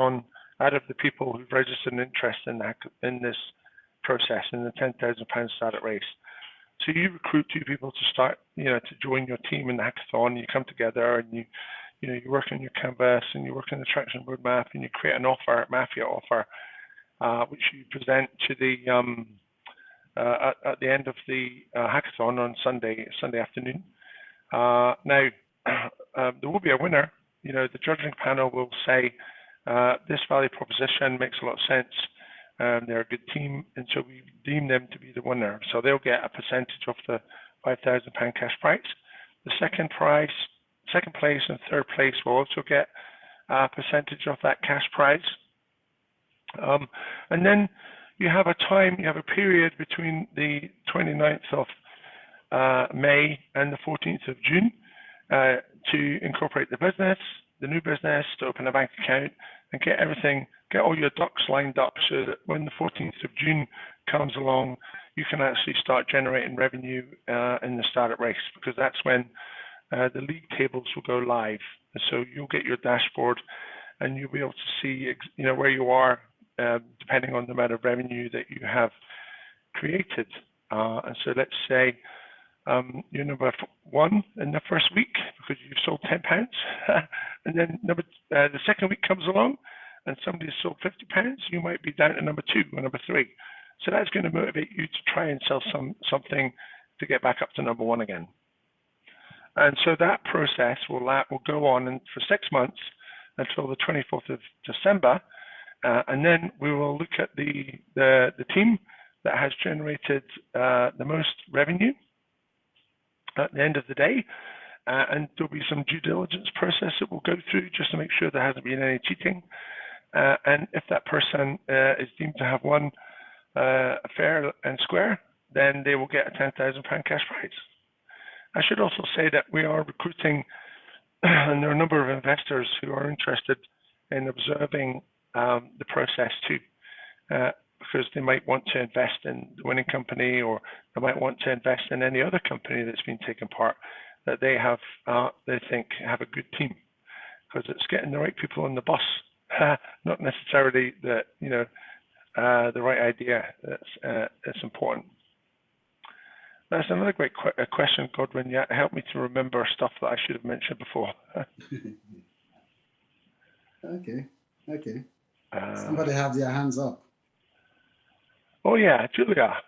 out of the people who've registered an interest in this process, in the £10,000 startup race. So you recruit 2 people to start, to join your team in the hackathon. You come together and you work on your canvas and you work on the traction roadmap and you create an offer, mafia offer, which you present to the at the end of the hackathon on Sunday afternoon. Now, there will be a winner. The judging panel will say this value proposition makes a lot of sense. They're a good team, and so we deem them to be the winner. So they'll get a percentage of the £5,000 cash prize. The second place and third place will also get a percentage of that cash prize. And then you have a period between the 29th of May and the 14th of June to incorporate the new business, to open a bank account and get all your ducks lined up so that when the 14th of June comes along, you can actually start generating revenue in the startup race, because that's when the league tables will go live. And so you'll get your dashboard and you'll be able to see where you are depending on the amount of revenue that you have created. And so let's say you're number 1 in the first week because you've sold £10, and then the second week comes along and somebody's sold £50, you might be down to number 2 or number 3. So that's going to motivate you to try and sell something to get back up to number 1 again. And so that process will go on for 6 months until the 24th of December, and then we will look at the team that has generated the most revenue at the end of the day, and there'll be some due diligence process that we'll go through just to make sure there hasn't been any cheating. And if that person is deemed to have won fair and square, then they will get a £10,000 cash prize. I should also say that we are recruiting, and there are a number of investors who are interested in observing the process too, because they might want to invest in the winning company, or they might want to invest in any other company that's been taking part that they think have a good team, because it's getting the right people on the bus, not necessarily the right idea that's important. That's another great question, Godwin. Yeah, help me to remember stuff that I should have mentioned before. Okay. Somebody have their hands up. Oh yeah, Julia.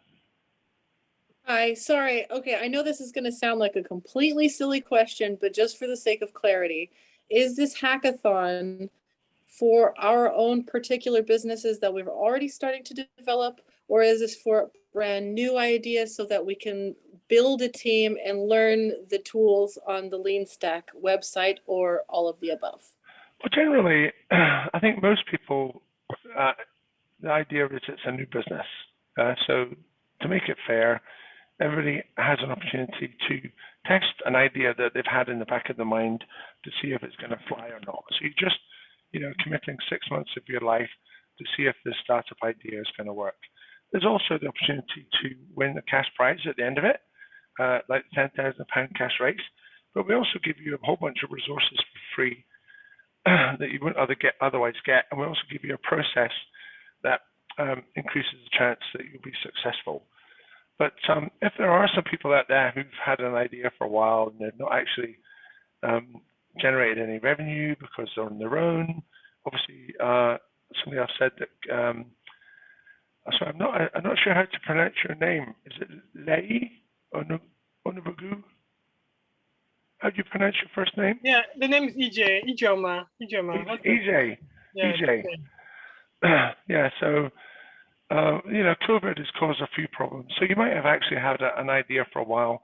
Hi, sorry. Okay, I know this is going to sound like a completely silly question, but just for the sake of clarity, is this hackathon for our own particular businesses that we're already starting to develop, or is this for a brand new idea so that we can build a team and learn the tools on the Lean Stack website, or all of the above? Well, generally, I think most people, the idea is it's a new business. So to make it fair, everybody has an opportunity to test an idea that they've had in the back of their mind to see if it's going to fly or not. So you're just, committing 6 months of your life to see if this startup idea is going to work. There's also the opportunity to win a cash prize at the end of it, like the £10,000 cash race. But we also give you a whole bunch of resources for free that you wouldn't otherwise get. And we also give you a process that increases the chance that you'll be successful. But if there are some people out there who've had an idea for a while and they've not actually generated any revenue because they're on their own, obviously somebody else said that. So I'm not sure how to pronounce your name. Is it Lei Onubugu? How do you pronounce your first name? Yeah, the name is Ijoma. EJ. Yeah, EJ. Yeah. So. COVID has caused a few problems. So you might have actually had an idea for a while,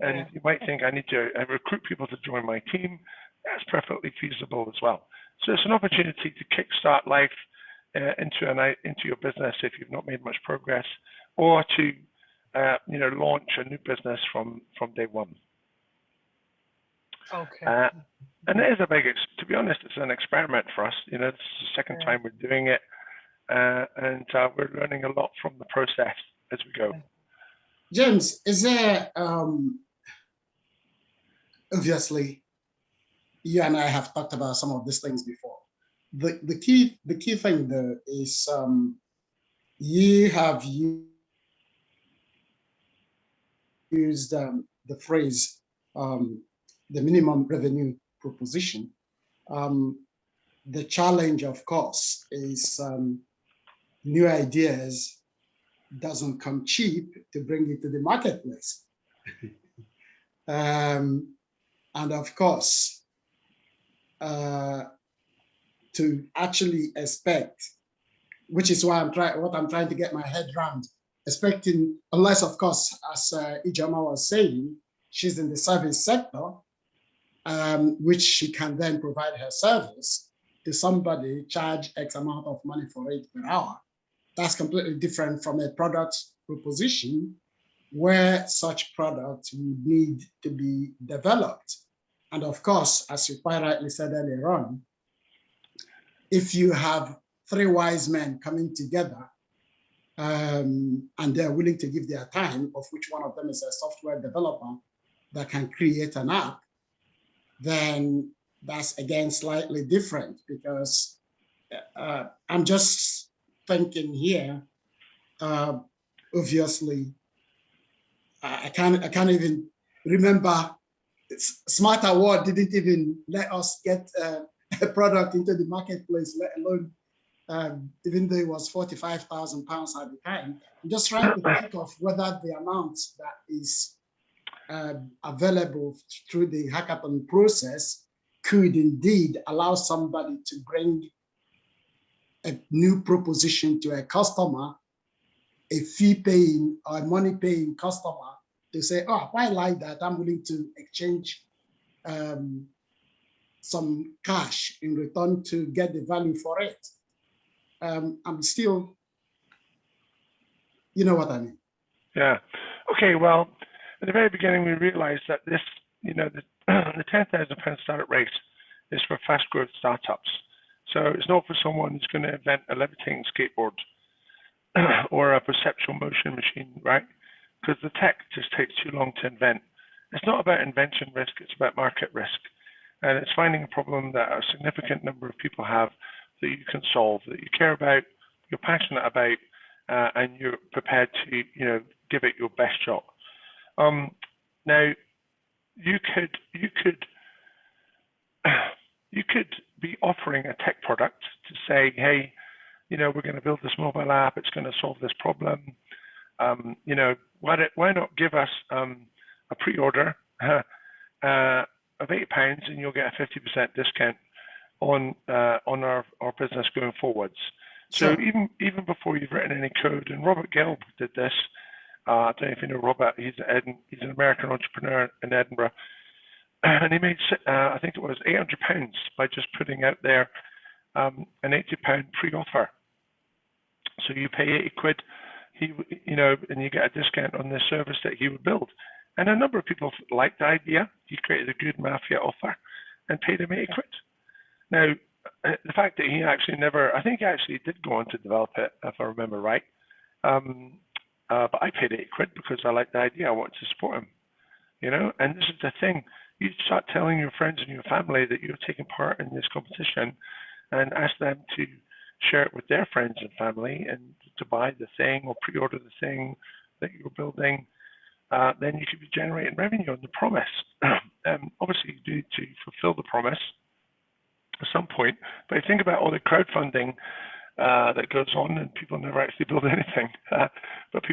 and you might think, I need to recruit people to join my team. That's perfectly feasible as well. So it's an opportunity to kickstart life into your business if you've not made much progress, or to launch a new business from day one. Okay. And it is to be honest, it's an experiment for us. It's the second time we're doing it. And we're learning a lot from the process as we go. James, is there, obviously, you and I have talked about some of these things before. The key thing though is you have used the phrase, the minimum revenue proposition. The challenge, of course, is new ideas doesn't come cheap to bring it to the marketplace. And of course, to actually expect, which is why what I'm trying to get my head around, expecting, unless of course, as Ijoma was saying, she's in the service sector, which she can then provide her service to somebody, charge X amount of money for it per hour. That's completely different from a product proposition where such products would need to be developed. And of course, as you quite rightly said earlier on, if you have 3 wise men coming together and they're willing to give their time, of which one of them is a software developer that can create an app, then that's again slightly different, because I'm just thinking here. Obviously, I can't even remember. Smart Award didn't even let us get a product into the marketplace, let alone even though it was £45,000 at the time. I'm just trying to think of whether the amount that is available through the hackathon process could indeed allow somebody to bring a new proposition to a customer, a fee-paying or money-paying customer, to say, oh, I like that, I'm willing to exchange some cash in return to get the value for it. I'm still, you know what I mean? Yeah. Okay. Well, at the very beginning, we realized that this, the £10,000 startup race is for fast growth startups. So it's not for someone who's going to invent a levitating skateboard or a perceptual motion machine, right? Because the tech just takes too long to invent. It's not about invention risk, it's about market risk. And it's finding a problem that a significant number of people have that you can solve, that you care about, you're passionate about, and you're prepared to, give it your best shot. Now, you could be offering a tech product to say, hey, we're going to build this mobile app, it's going to solve this problem. Why not give us a pre-order of £8 and you'll get a 50% discount on our business going forwards. So Sure. even before you've written any code, and Robert Gelb did this. I don't know if you know Robert. He's an American entrepreneur in Edinburgh, and he made I think it was £800 by just putting out there an £80 pre-offer. So you pay 80 quid, and you get a discount on the service that he would build. And a number of people liked the idea. He created a good mafia offer and paid him 80 quid. Now, the fact that he actually I think he actually did go on to develop it, if I remember right. But I paid 80 quid because I liked the idea. I wanted to support him, And this is the thing. You start telling your friends and your family that you're taking part in this competition and ask them to share it with their friends and family and to buy the thing or pre-order the thing that you're building. Then you could be generating revenue on the promise. Obviously, you do need to fulfill the promise at some point. But think about all the crowdfunding that goes on, and people never actually build anything. But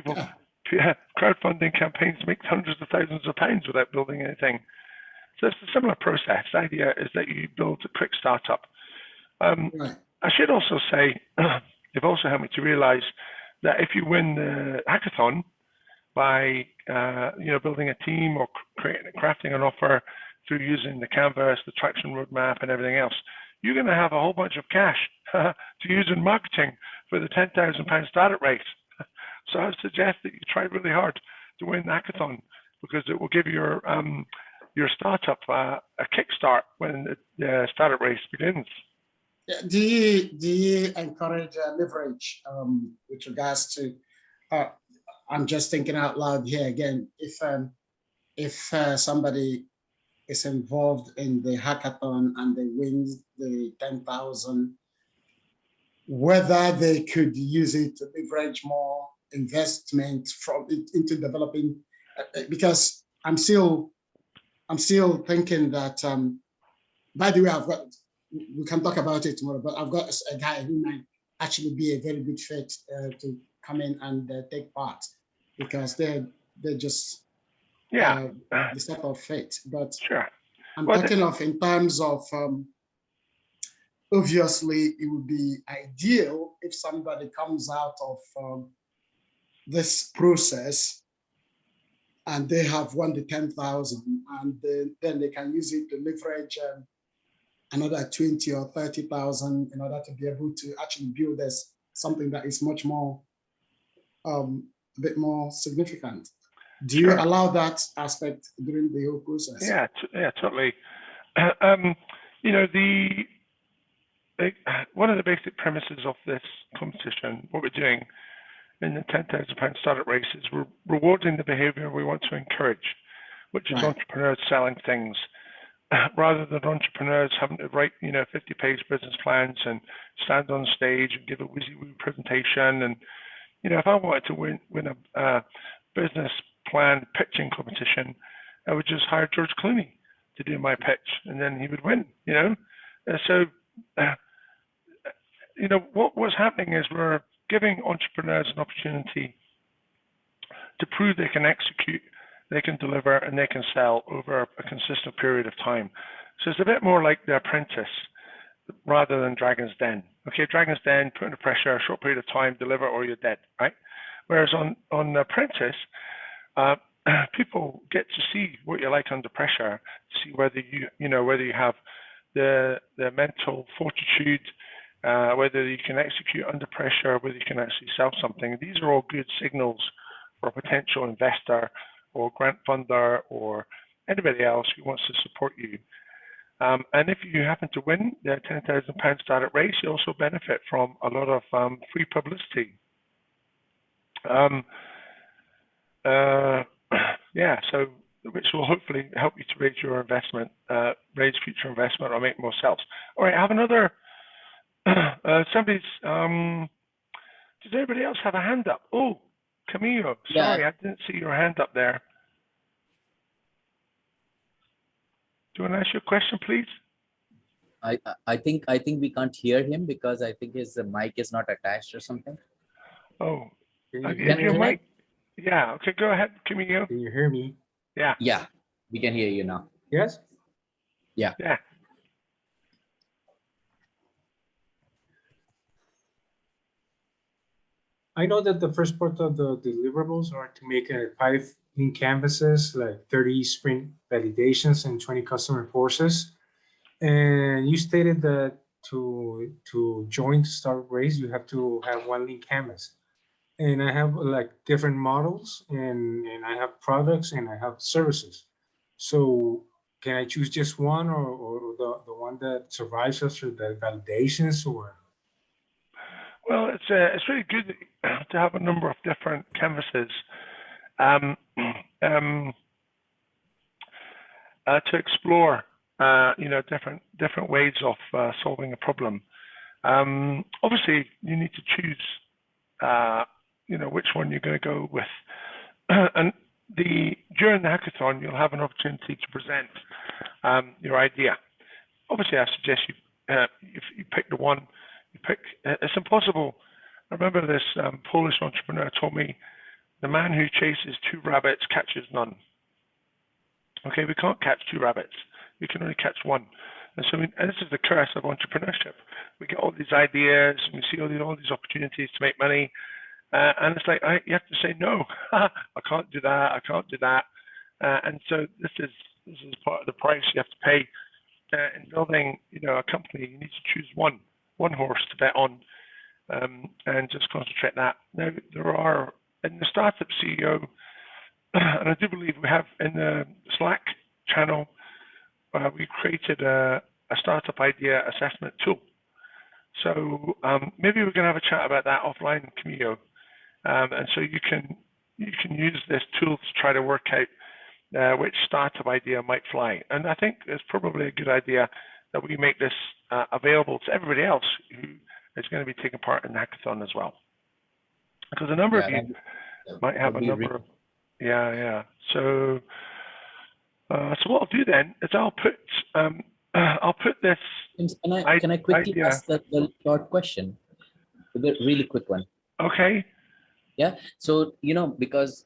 crowdfunding campaigns make hundreds of thousands of pounds without building anything. So it's a similar process. The idea is that you build a quick startup. Right. I should also say, they've also helped me to realize that if you win the hackathon by building a team or crafting an offer through using the canvas, the traction roadmap, and everything else, you're going to have a whole bunch of cash to use in marketing for the £10,000 startup race. So I would suggest that you try really hard to win the hackathon, because it will give your startup a kickstart when the startup race begins. Do you encourage leverage with regards to? I'm just thinking out loud here again. If somebody is involved in the hackathon and they win the 10,000, whether they could use it to leverage more investment from it into developing, because I'm still thinking that. By the way, we can talk about it tomorrow, but I've got a guy who might actually be a very good fit to come in and take part, because they're just the sort of fit. But sure. I'm talking of in terms of obviously it would be ideal if somebody comes out of this process and they have won the 10,000, and then they can use it to leverage another 20 or 30,000 in order to be able to actually build this something that is much more, a bit more significant. Do you allow that aspect during the whole process? Yeah, totally. One of the basic premises of this competition, what we're doing in the £10,000 startup race, is we're rewarding the behavior we want to encourage, which is entrepreneurs selling things. rather than entrepreneurs having to write, 50-page business plans and stand on stage and give a WYSIWYG presentation. And, if I wanted to win a business plan pitching competition, I would just hire George Clooney to do my pitch, and then he would win, So, what's happening is we're giving entrepreneurs an opportunity to prove they can execute, they can deliver, and they can sell over a consistent period of time. So it's a bit more like The Apprentice rather than Dragon's Den. Okay, Dragon's Den, put under pressure, a short period of time, deliver, or you're dead, right? Whereas on The Apprentice, people get to see what you're like under pressure, see whether whether you have the mental fortitude, whether you can execute under pressure, whether you can actually sell something. These are all good signals for a potential investor or grant funder or anybody else who wants to support you. And if you happen to win the £10,000 startup race, you also benefit from a lot of free publicity. So which will hopefully help you to raise your investment, raise future investment, or make more sales. All right, I have another. Does anybody else have a hand up? Oh, Camilo, sorry, I didn't see your hand up there. Do you want to ask your question, please? I think we can't hear him because I think his mic is not attached or something. Oh, Can your mic? Yeah. Okay, go ahead, Camilo. Can you hear me? Yeah. Yeah, we can hear you now. Yes? Yeah. Yeah. I know that the first part of the deliverables are to make 5 lean canvases, like 30 sprint validations and 20 customer forces. And you stated that to join Startup Race, you have to have 1 lean canvas. And I have like different models, and I have products and I have services. So can I choose just one, or the one that survives us, or the validations, or? Well, it's really good to have a number of different canvases to explore, different ways of solving a problem. Obviously, you need to choose, which one you're going to go with. And during the hackathon, you'll have an opportunity to present your idea. Obviously, I suggest if you pick the one. It's impossible. I remember this Polish entrepreneur told me, the man who chases 2 rabbits catches none. Okay, we can't catch 2 rabbits. We can only catch 1. And so and this is the curse of entrepreneurship. We get all these ideas, and we see all these opportunities to make money, and it's like you have to say no. I can't do that. I can't do that. And so this is part of the price you have to pay in building, a company. You need to choose one horse to bet on, and just concentrate that. Now, there are, in the Startup CEO, and I do believe we have in the Slack channel, we created a startup idea assessment tool. So maybe we can have a chat about that offline, Camilo. And so you can use this tool to try to work out which startup idea might fly. And I think it's probably a good idea that we make this available to everybody else who is going to be taking part in the hackathon as well. Because a number of you might have a number of, So what I'll do then is I'll put this. Can I quickly ask the short question? A really quick one. Okay. Yeah. So because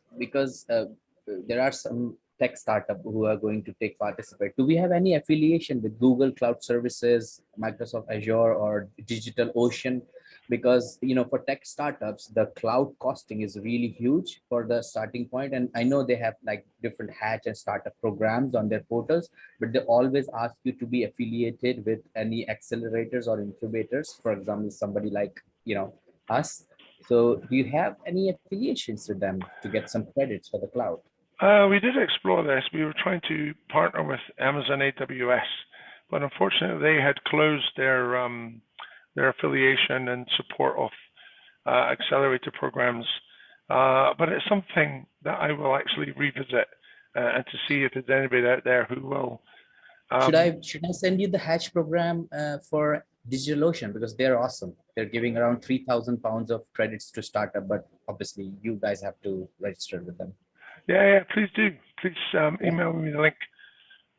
there are some tech startup who are going to participate. Do we have any affiliation with Google Cloud Services, Microsoft Azure, or DigitalOcean? Because for tech startups, the cloud costing is really huge for the starting point. And I know they have like different hatch and startup programs on their portals, but they always ask you to be affiliated with any accelerators or incubators. For example, somebody like us. So do you have any affiliations with them to get some credits for the cloud? We did explore this. We were trying to partner with Amazon AWS, but unfortunately they had closed their affiliation and support of accelerator programs. But it's something that I will actually revisit and to see if there's anybody out there who will Should I send you the Hatch program for DigitalOcean, because they're awesome. They're giving around £3,000 of credits to startup, but obviously you guys have to register with them. Yeah, please do. Please email me the link.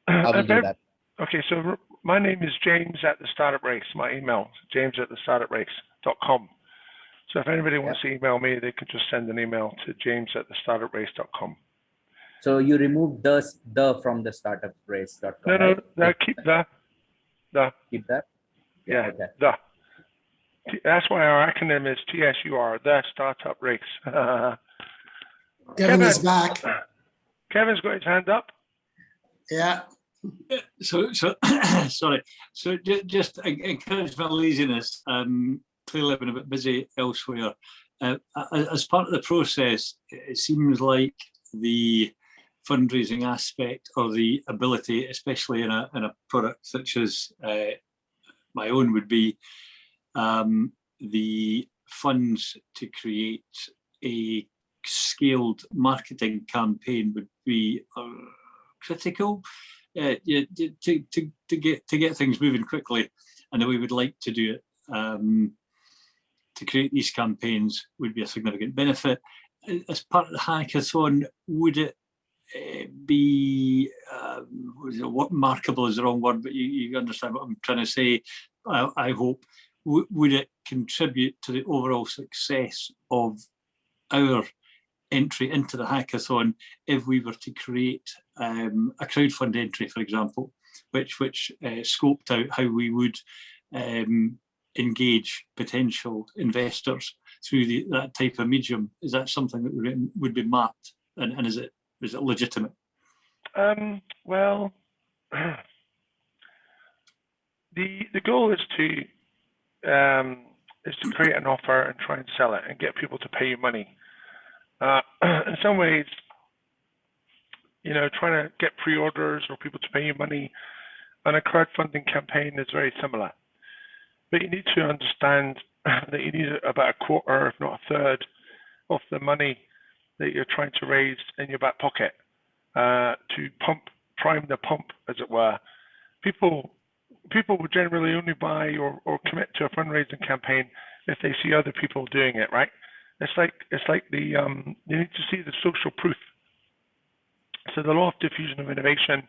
I will do that. Okay, so my name is James at the Startup Race. My email, james@thestartuprace.com. So if anybody wants to email me, they can just send an email to james@thestartuprace.com. So you remove the from the startuprace.com. No, keep the. Keep that? Yeah, okay. the. That's why our acronym is TSUR, the Startup Race. Kevin is back. Kevin's got his hand up. Yeah. So sorry. So just encourage my laziness. Clearly I've been a bit busy elsewhere. As part of the process, it seems like the fundraising aspect, or the ability, especially in a product such as my own, would be the funds to create a scaled marketing campaign would be critical to get things moving quickly. And we would like to do it. To create these campaigns would be a significant benefit. As part of the hackathon, would it be what marketable is the wrong word, but you understand what I'm trying to say. I hope. Would it contribute to the overall success of our entry into the hackathon if we were to create a crowdfund entry, for example, which scoped out how we would engage potential investors through that type of medium? Is that something that would be mapped, and is it legitimate? Well, the goal is to create an offer and try and sell it and get people to pay you money. In some ways, trying to get pre-orders or people to pay you money on a crowdfunding campaign is very similar. But you need to understand that you need about a quarter, if not a third, of the money that you're trying to raise in your back pocket to prime the pump, as it were. People will generally only buy or commit to a fundraising campaign if they see other people doing it, right? It's like you need to see the social proof. So the law of diffusion of innovation,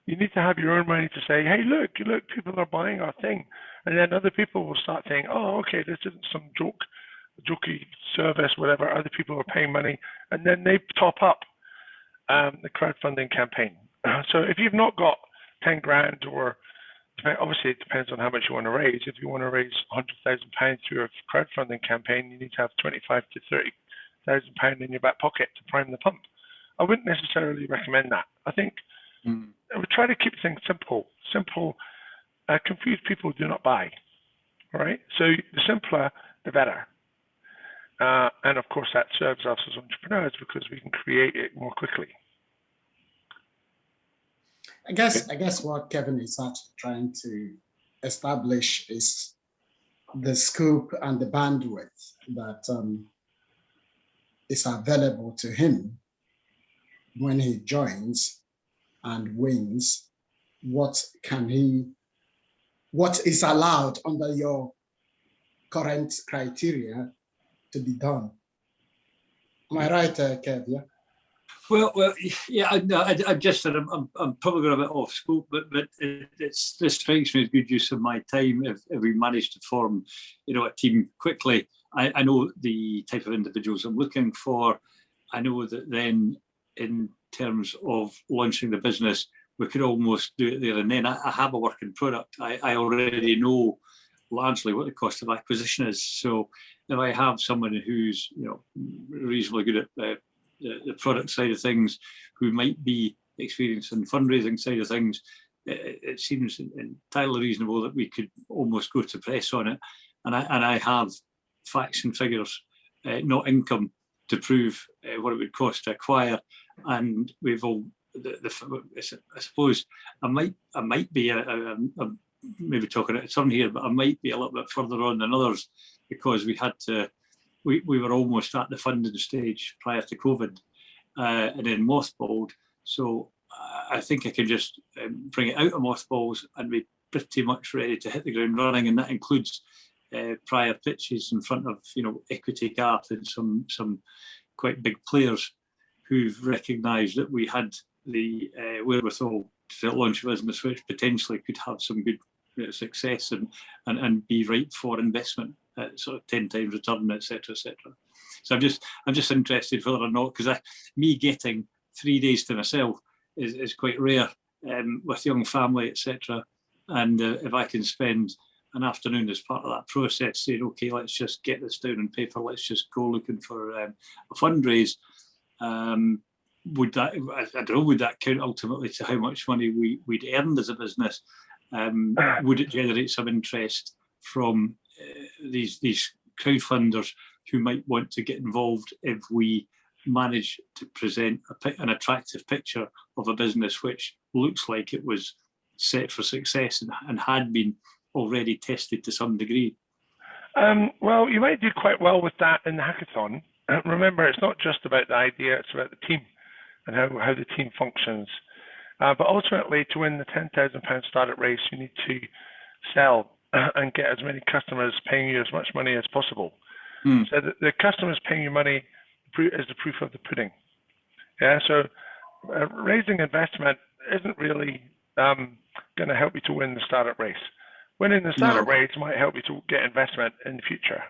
you need to have your own money to say, hey, look, people are buying our thing. And then other people will start saying, oh, okay, this isn't some jokey service, whatever. Other people are paying money. And then they top up the crowdfunding campaign. So if you've not got 10 grand, or obviously it depends on how much you want to raise. If you want to raise £100,000 through a crowdfunding campaign, you need to have £25,000 to £30,000 in your back pocket to prime the pump. I wouldn't necessarily recommend that. I think I would try to keep things simple. Confused people do not buy. All right. So the simpler, the better. And of course, that serves us as entrepreneurs because we can create it more quickly. I guess what Kevin is actually trying to establish is the scope and the bandwidth that is available to him when he joins and wins. What is allowed under your current criteria to be done? Am I right, Kev? Yeah. Well, yeah. I just said I'm probably going a bit off scope, but this strikes me as good use of my time if we manage to form, a team quickly. I know the type of individuals I'm looking for. I know that then, in terms of launching the business, we could almost do it there and then. I have a working product. I already know largely what the cost of acquisition is. So if I have someone who's reasonably good at the product side of things, who might be experienced in fundraising side of things, it seems entirely reasonable that we could almost go to press on it. And I have facts and figures, not income, to prove what it would cost to acquire. And we've all, I suppose I might be maybe talking out of turn here, but I might be a little bit further on than others because we were almost at the funding stage prior to COVID and then mothballed. So I think I can just bring it out of mothballs and be pretty much ready to hit the ground running, and that includes prior pitches in front of Equity Gap and some quite big players who've recognised that we had the wherewithal to launch a business which potentially could have some good success and be ripe for investment at sort of 10 times return, etc., etc. So I'm just interested whether or not, because me getting 3 days to myself is quite rare with young family, etc. And if I can spend an afternoon as part of that process saying, okay, let's just get this down on paper, let's just go looking for a fundraise, would that, I don't know, would that count ultimately to how much money we'd earned as a business? Would it generate some interest from these crowdfunders who might want to get involved if we manage to present an attractive picture of a business which looks like it was set for success and had been already tested to some degree? Well, you might do quite well with that in the hackathon. Remember, it's not just about the idea, it's about the team and how the team functions. But ultimately, to win the £10,000 startup race, you need to sell and get as many customers paying you as much money as possible. So the customers paying you money is the proof of the pudding. Yeah. So raising investment isn't really going to help you to win the startup race. Winning the startup race might help you to get investment in the future.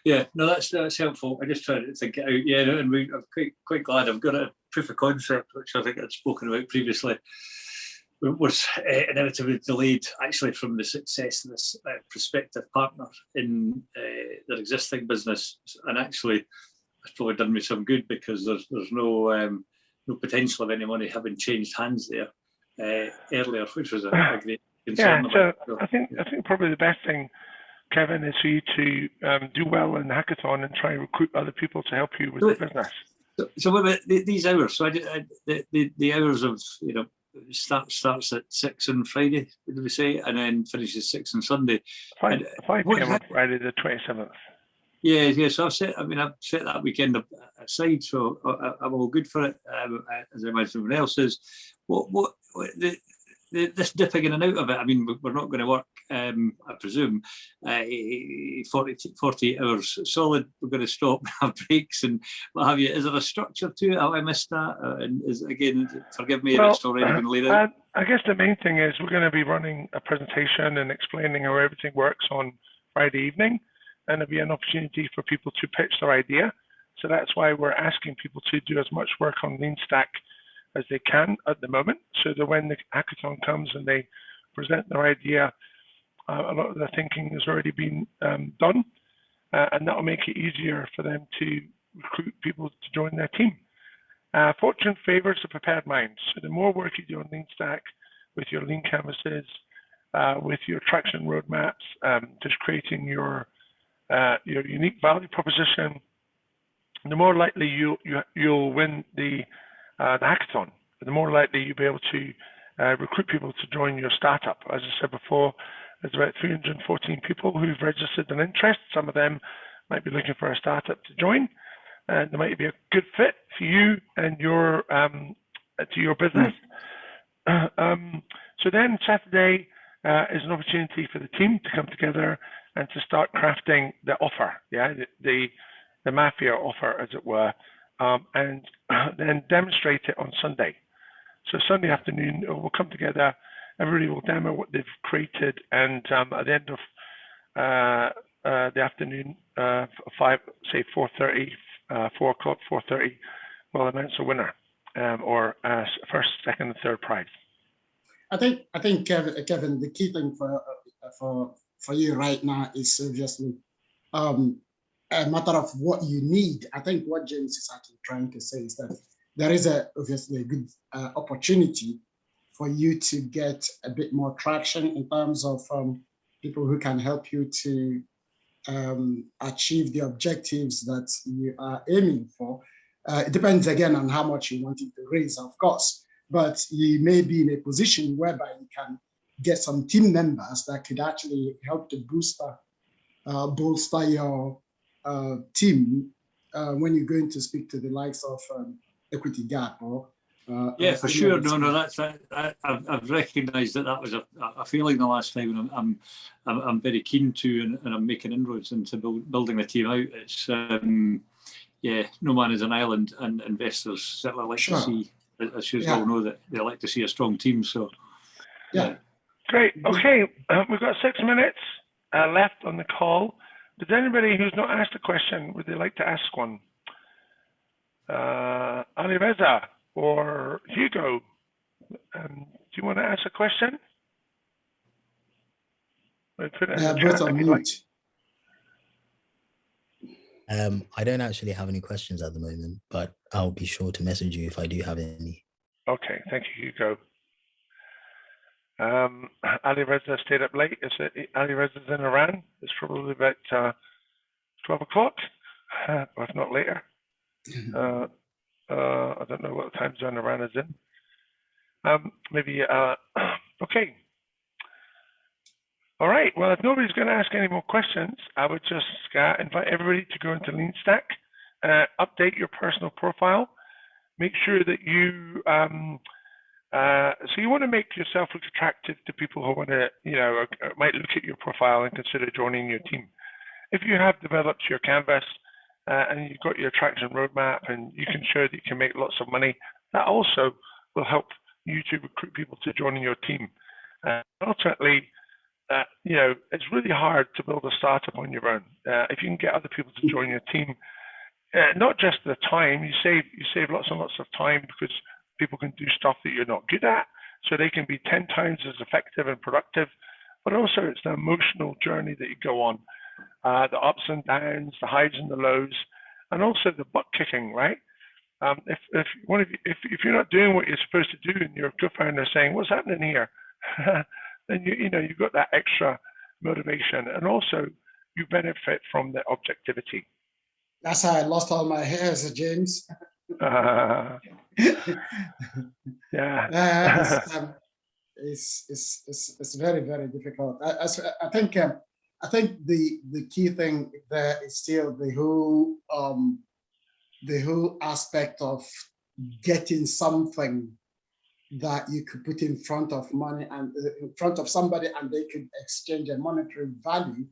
Yeah. No, that's helpful. I just tried to think it out. Yeah, and I'm quite glad I've got a proof of concept, which I think I'd spoken about previously, was inevitably delayed actually from the success of this prospective partner in their existing business, and actually it's probably done me some good because there's no potential of any money having changed hands there earlier, which was a great concern. Yeah, so I think probably the best thing, Kevin, is for you to do well in the hackathon and try and recruit other people to help you with the business. So what about these hours? So the hours of starts at 6 on Friday, did we say, and then finishes 6 on Sunday. 5 p.m. on Friday the 27th. Yeah. So I've set that weekend aside, so I'm all good for it. As I imagine everyone else is. What this dipping in and out of it? I mean, we're not going to work, I presume, 48 hours solid. We're going to stop, have breaks, and what have you. Is there a structure to it? Have I missed that? And forgive me if it's already been laid out. I guess the main thing is we're going to be running a presentation and explaining how everything works on Friday evening, and there'll be an opportunity for people to pitch their idea. So that's why we're asking people to do as much work on LeanStack as they can at the moment, so that when the hackathon comes and they present their idea, a lot of the thinking has already been done, and that will make it easier for them to recruit people to join their team. Fortune favors a prepared mind, so the more work you do on LeanStack with your lean canvases, with your traction roadmaps, just creating your unique value proposition, the more likely you'll win the hackathon. The more likely you'll be able to recruit people to join your startup. As I said before, there's about 314 people who've registered an interest. Some of them might be looking for a startup to join, and there might be a good fit for you and your to your business. So then Saturday is an opportunity for the team to come together and to start crafting the offer, the mafia offer, as it were, and then demonstrate it on Sunday. So Sunday afternoon, we'll come together, everybody will demo what they've created, and at the end of the afternoon, 4:30, 4 o'clock, 4:30, we'll announce a winner, or first, second, and third prize. I think Kevin, the key thing for you right now is obviously a matter of what you need. I think what James is actually trying to say is that there is obviously a good opportunity for you to get a bit more traction in terms of people who can help you to achieve the objectives that you are aiming for. It depends again on how much you wanted to raise, of course, but you may be in a position whereby you can get some team members that could actually help to bolster your team when you're going to speak to the likes of Equity Gap or Yeah, for sure. No, that's I've recognised that was a failing the last time, and I'm very keen to, and I'm making inroads into building the team out. It's yeah, no man is an island, and investors certainly like to see, as you all know, that they like to see a strong team. So yeah. Great. Okay, we've got 6 minutes left on the call. Does anybody who's not asked a question, would they like to ask one? Ali Reza or Hugo, do you want to ask a question? Put it in the chat if you'd like. I don't actually have any questions at the moment, but I'll be sure to message you if I do have any. Okay, thank you, Hugo. Ali Reza stayed up late. Ali Reza's in Iran. It's probably about 12 o'clock, or if not later. I don't know what time zone Iran is in. Maybe, okay. All right, well, if nobody's going to ask any more questions, I would just invite everybody to go into LeanStack, update your personal profile, make sure that you, so you want to make yourself look attractive to people who want to, might look at your profile and consider joining your team. If you have developed your canvas and you've got your attraction roadmap and you can show that you can make lots of money, that also will help you to recruit people to join your team. Ultimately, it's really hard to build a startup on your own. If you can get other people to join your team, not just the time, you save lots and lots of time because people can do stuff that you're not good at, so they can be 10 times as effective and productive, but also it's the emotional journey that you go on, the ups and downs, the highs and the lows, and also the butt kicking, right? If you're not doing what you're supposed to do and your co-founder is saying, what's happening here? Then you've got that extra motivation, and also you benefit from the objectivity. That's how I lost all my hairs, James. Yeah. It's very, very difficult. I think the key thing there is still the whole aspect of getting something that you could put in front of money and in front of somebody, and they could exchange a monetary value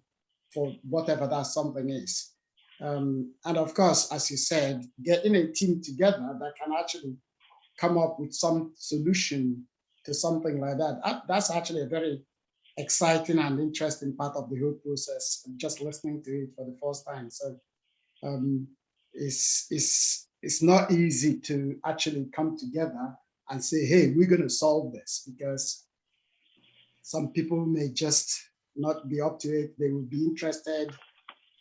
for whatever that something is. And of course, as you said, getting a team together that can actually come up with some solution to something like that. That's actually a very exciting and interesting part of the whole process. Just listening to it for the first time. So it's not easy to actually come together and say, hey, we're going to solve this, because some people may just not be up to it. They will be interested,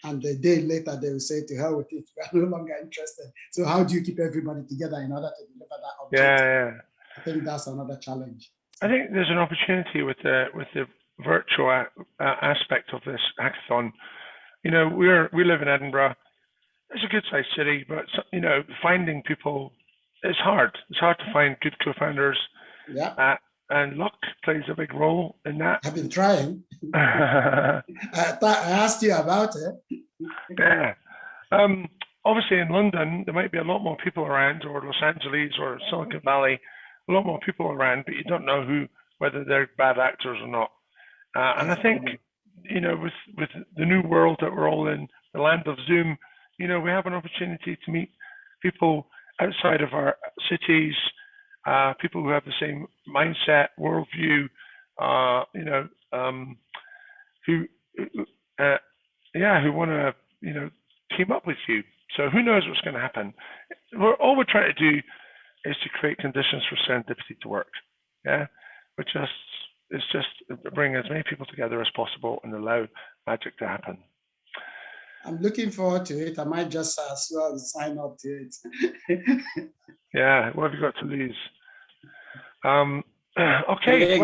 and the day later they will say, to hell with it, we are no longer interested. So how do you keep everybody together in order to deliver that objective? Yeah. I think that's another challenge. I think there's an opportunity with the virtual aspect of this hackathon. We live in Edinburgh. It's a good-sized city, but finding people is hard. It's hard to find good co-founders. Yeah. And luck plays a big role in that. I've been trying. I asked you about it. Yeah. Obviously, in London, there might be a lot more people around, or Los Angeles, or Silicon Valley, a lot more people around, but you don't know whether they're bad actors or not. And I think, with the new world that we're all in, the land of Zoom, we have an opportunity to meet people outside of our cities, people who have the same mindset, worldview, who want to, team up with you. So who knows what's going to happen? All we're trying to do is to create conditions for serendipity to work. Yeah, it's just bring as many people together as possible and allow magic to happen. I'm looking forward to it. I might just as well sign up to it. Yeah, what have you got to lose? Okay,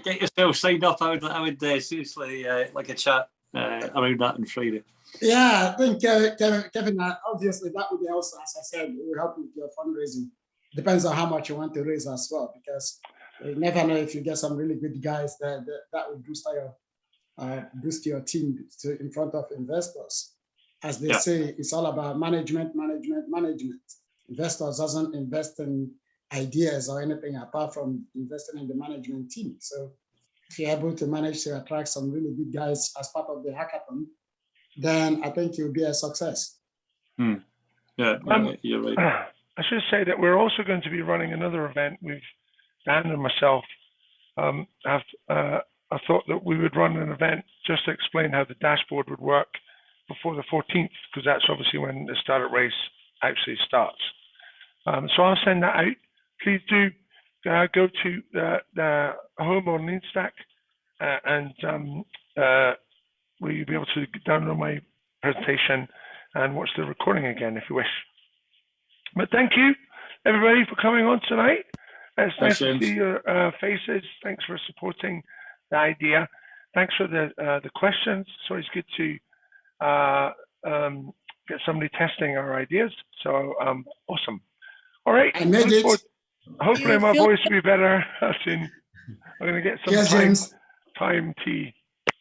get yourself signed up. I would seriously like a chat around that on Friday. Yeah, I think Kevin, obviously that would be also, as I said, it will help with your fundraising. Depends on how much you want to raise as well, because you never know, if you get some really good guys that will boost your team in front of investors. As they say, it's all about management. Investors doesn't invest in ideas or anything apart from investing in the management team. So if you're able to manage to attract some really good guys as part of the hackathon, then I think you'll be a success. Yeah, you're right. I should say that we're also going to be running another event. Dan and myself I thought that we would run an event just to explain how the dashboard would work before the 14th, because that's obviously when the startup race actually starts. So I'll send that out. Please do go to the home on Instack and will you be able to download my presentation and watch the recording again if you wish. But thank you, everybody, for coming on tonight. It's nice to see your faces. Thanks for supporting the idea. Thanks for the questions. It's always good to get somebody testing our ideas. So awesome. All right. I made it. Hopefully my voice will be better soon. I'm going to get some time tea.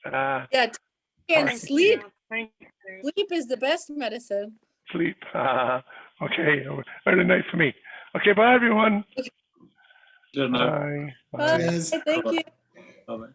Yeah, and sleep. Sleep is the best medicine. Sleep. Okay. Early night for me. Okay. Bye, everyone. Good night. Bye. Bye. Thank you. Bye.